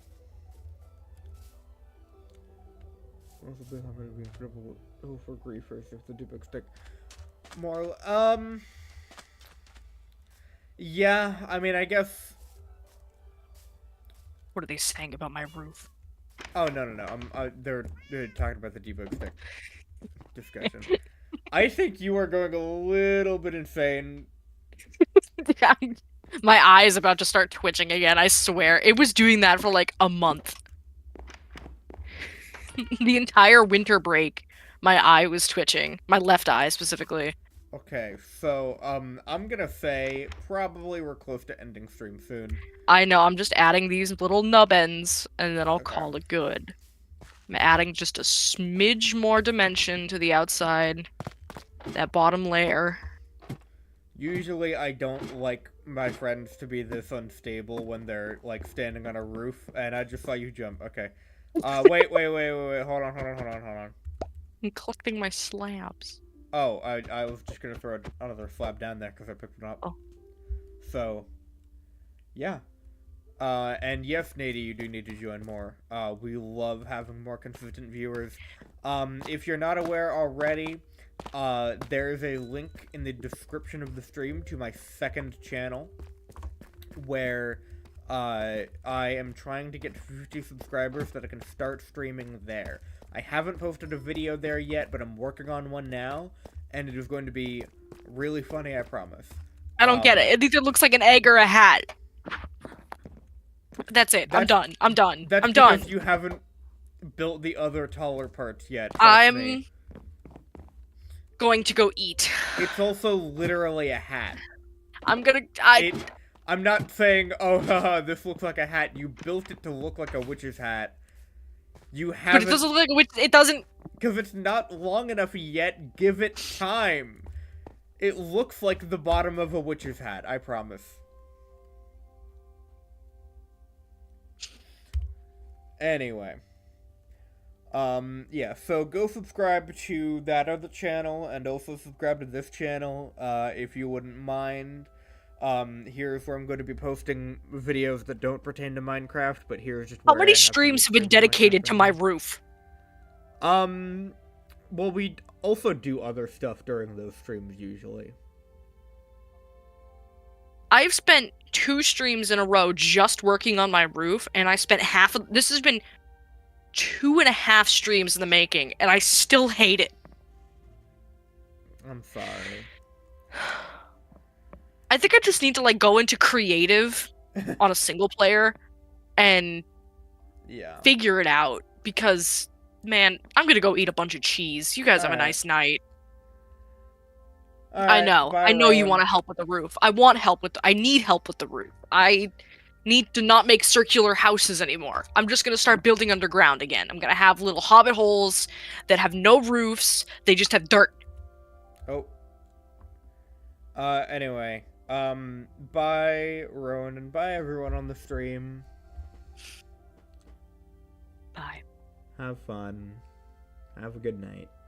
For griefers if the debug stick. More, yeah, I mean, I guess... What are they saying about my roof? Oh, no. They're talking about the debug stick discussion. I think you are going a little bit insane. My eye is about to start twitching again, I swear. It was doing that for like a month. The entire winter break, my eye was twitching. My left eye, specifically. Okay, so, I'm gonna say probably we're close to ending stream soon. I know, I'm just adding these little nub ends, and then I'll Okay. call it good. I'm adding just a smidge more dimension to the outside, that bottom layer. Usually I don't like my friends to be this unstable when they're, like, standing on a roof, and I just saw you jump. Okay. Wait. Hold on. I'm collecting my slabs. Oh, I was just gonna throw another slab down there because I picked it up. Oh. So, yeah. And yes, Nady, you do need to join more. We love having more consistent viewers. If you're not aware already, there's a link in the description of the stream to my second channel, where, I am trying to get to 50 subscribers so that I can start streaming there. I haven't posted a video there yet, but I'm working on one now, and it is going to be really funny, I promise. I don't get it. It either looks like an egg or a hat. That's it. I'm done. That's I'm done. because you haven't built the other taller parts yet. I'm going to go eat. It's also literally a hat. I'm not saying, oh, haha, this looks like a hat. You built it to look like a witch's hat. You haven't... But it doesn't look like a witch. It doesn't... Because it's not long enough yet. Give it time. It looks like the bottom of a witch's hat, I promise. Anyway. Yeah, so go subscribe to that other channel, and also subscribe to this channel, if you wouldn't mind. Here's where I'm going to be posting videos that don't pertain to Minecraft, but here's just How where many I have streams have some been dedicated to my Minecraft roof? videos. Well, we also do other stuff during those streams, usually. I've spent 2 streams in a row just working on my roof, and I spent half of... This has been 2.5 streams in the making, and I still hate it. I'm sorry. I think I just need to, like, go into creative on a single player and figure it out, because, man, I'm gonna go eat a bunch of cheese. You guys have a nice night. I know. Bye, I know you Rowan. want to help with the roof. I need help with the roof. I need to not make circular houses anymore. I'm just gonna start building underground again. I'm gonna have little hobbit holes that have no roofs. They just have dirt. Oh. Anyway. Bye, Rowan, and bye, everyone on the stream. Bye. Have fun. Have a good night.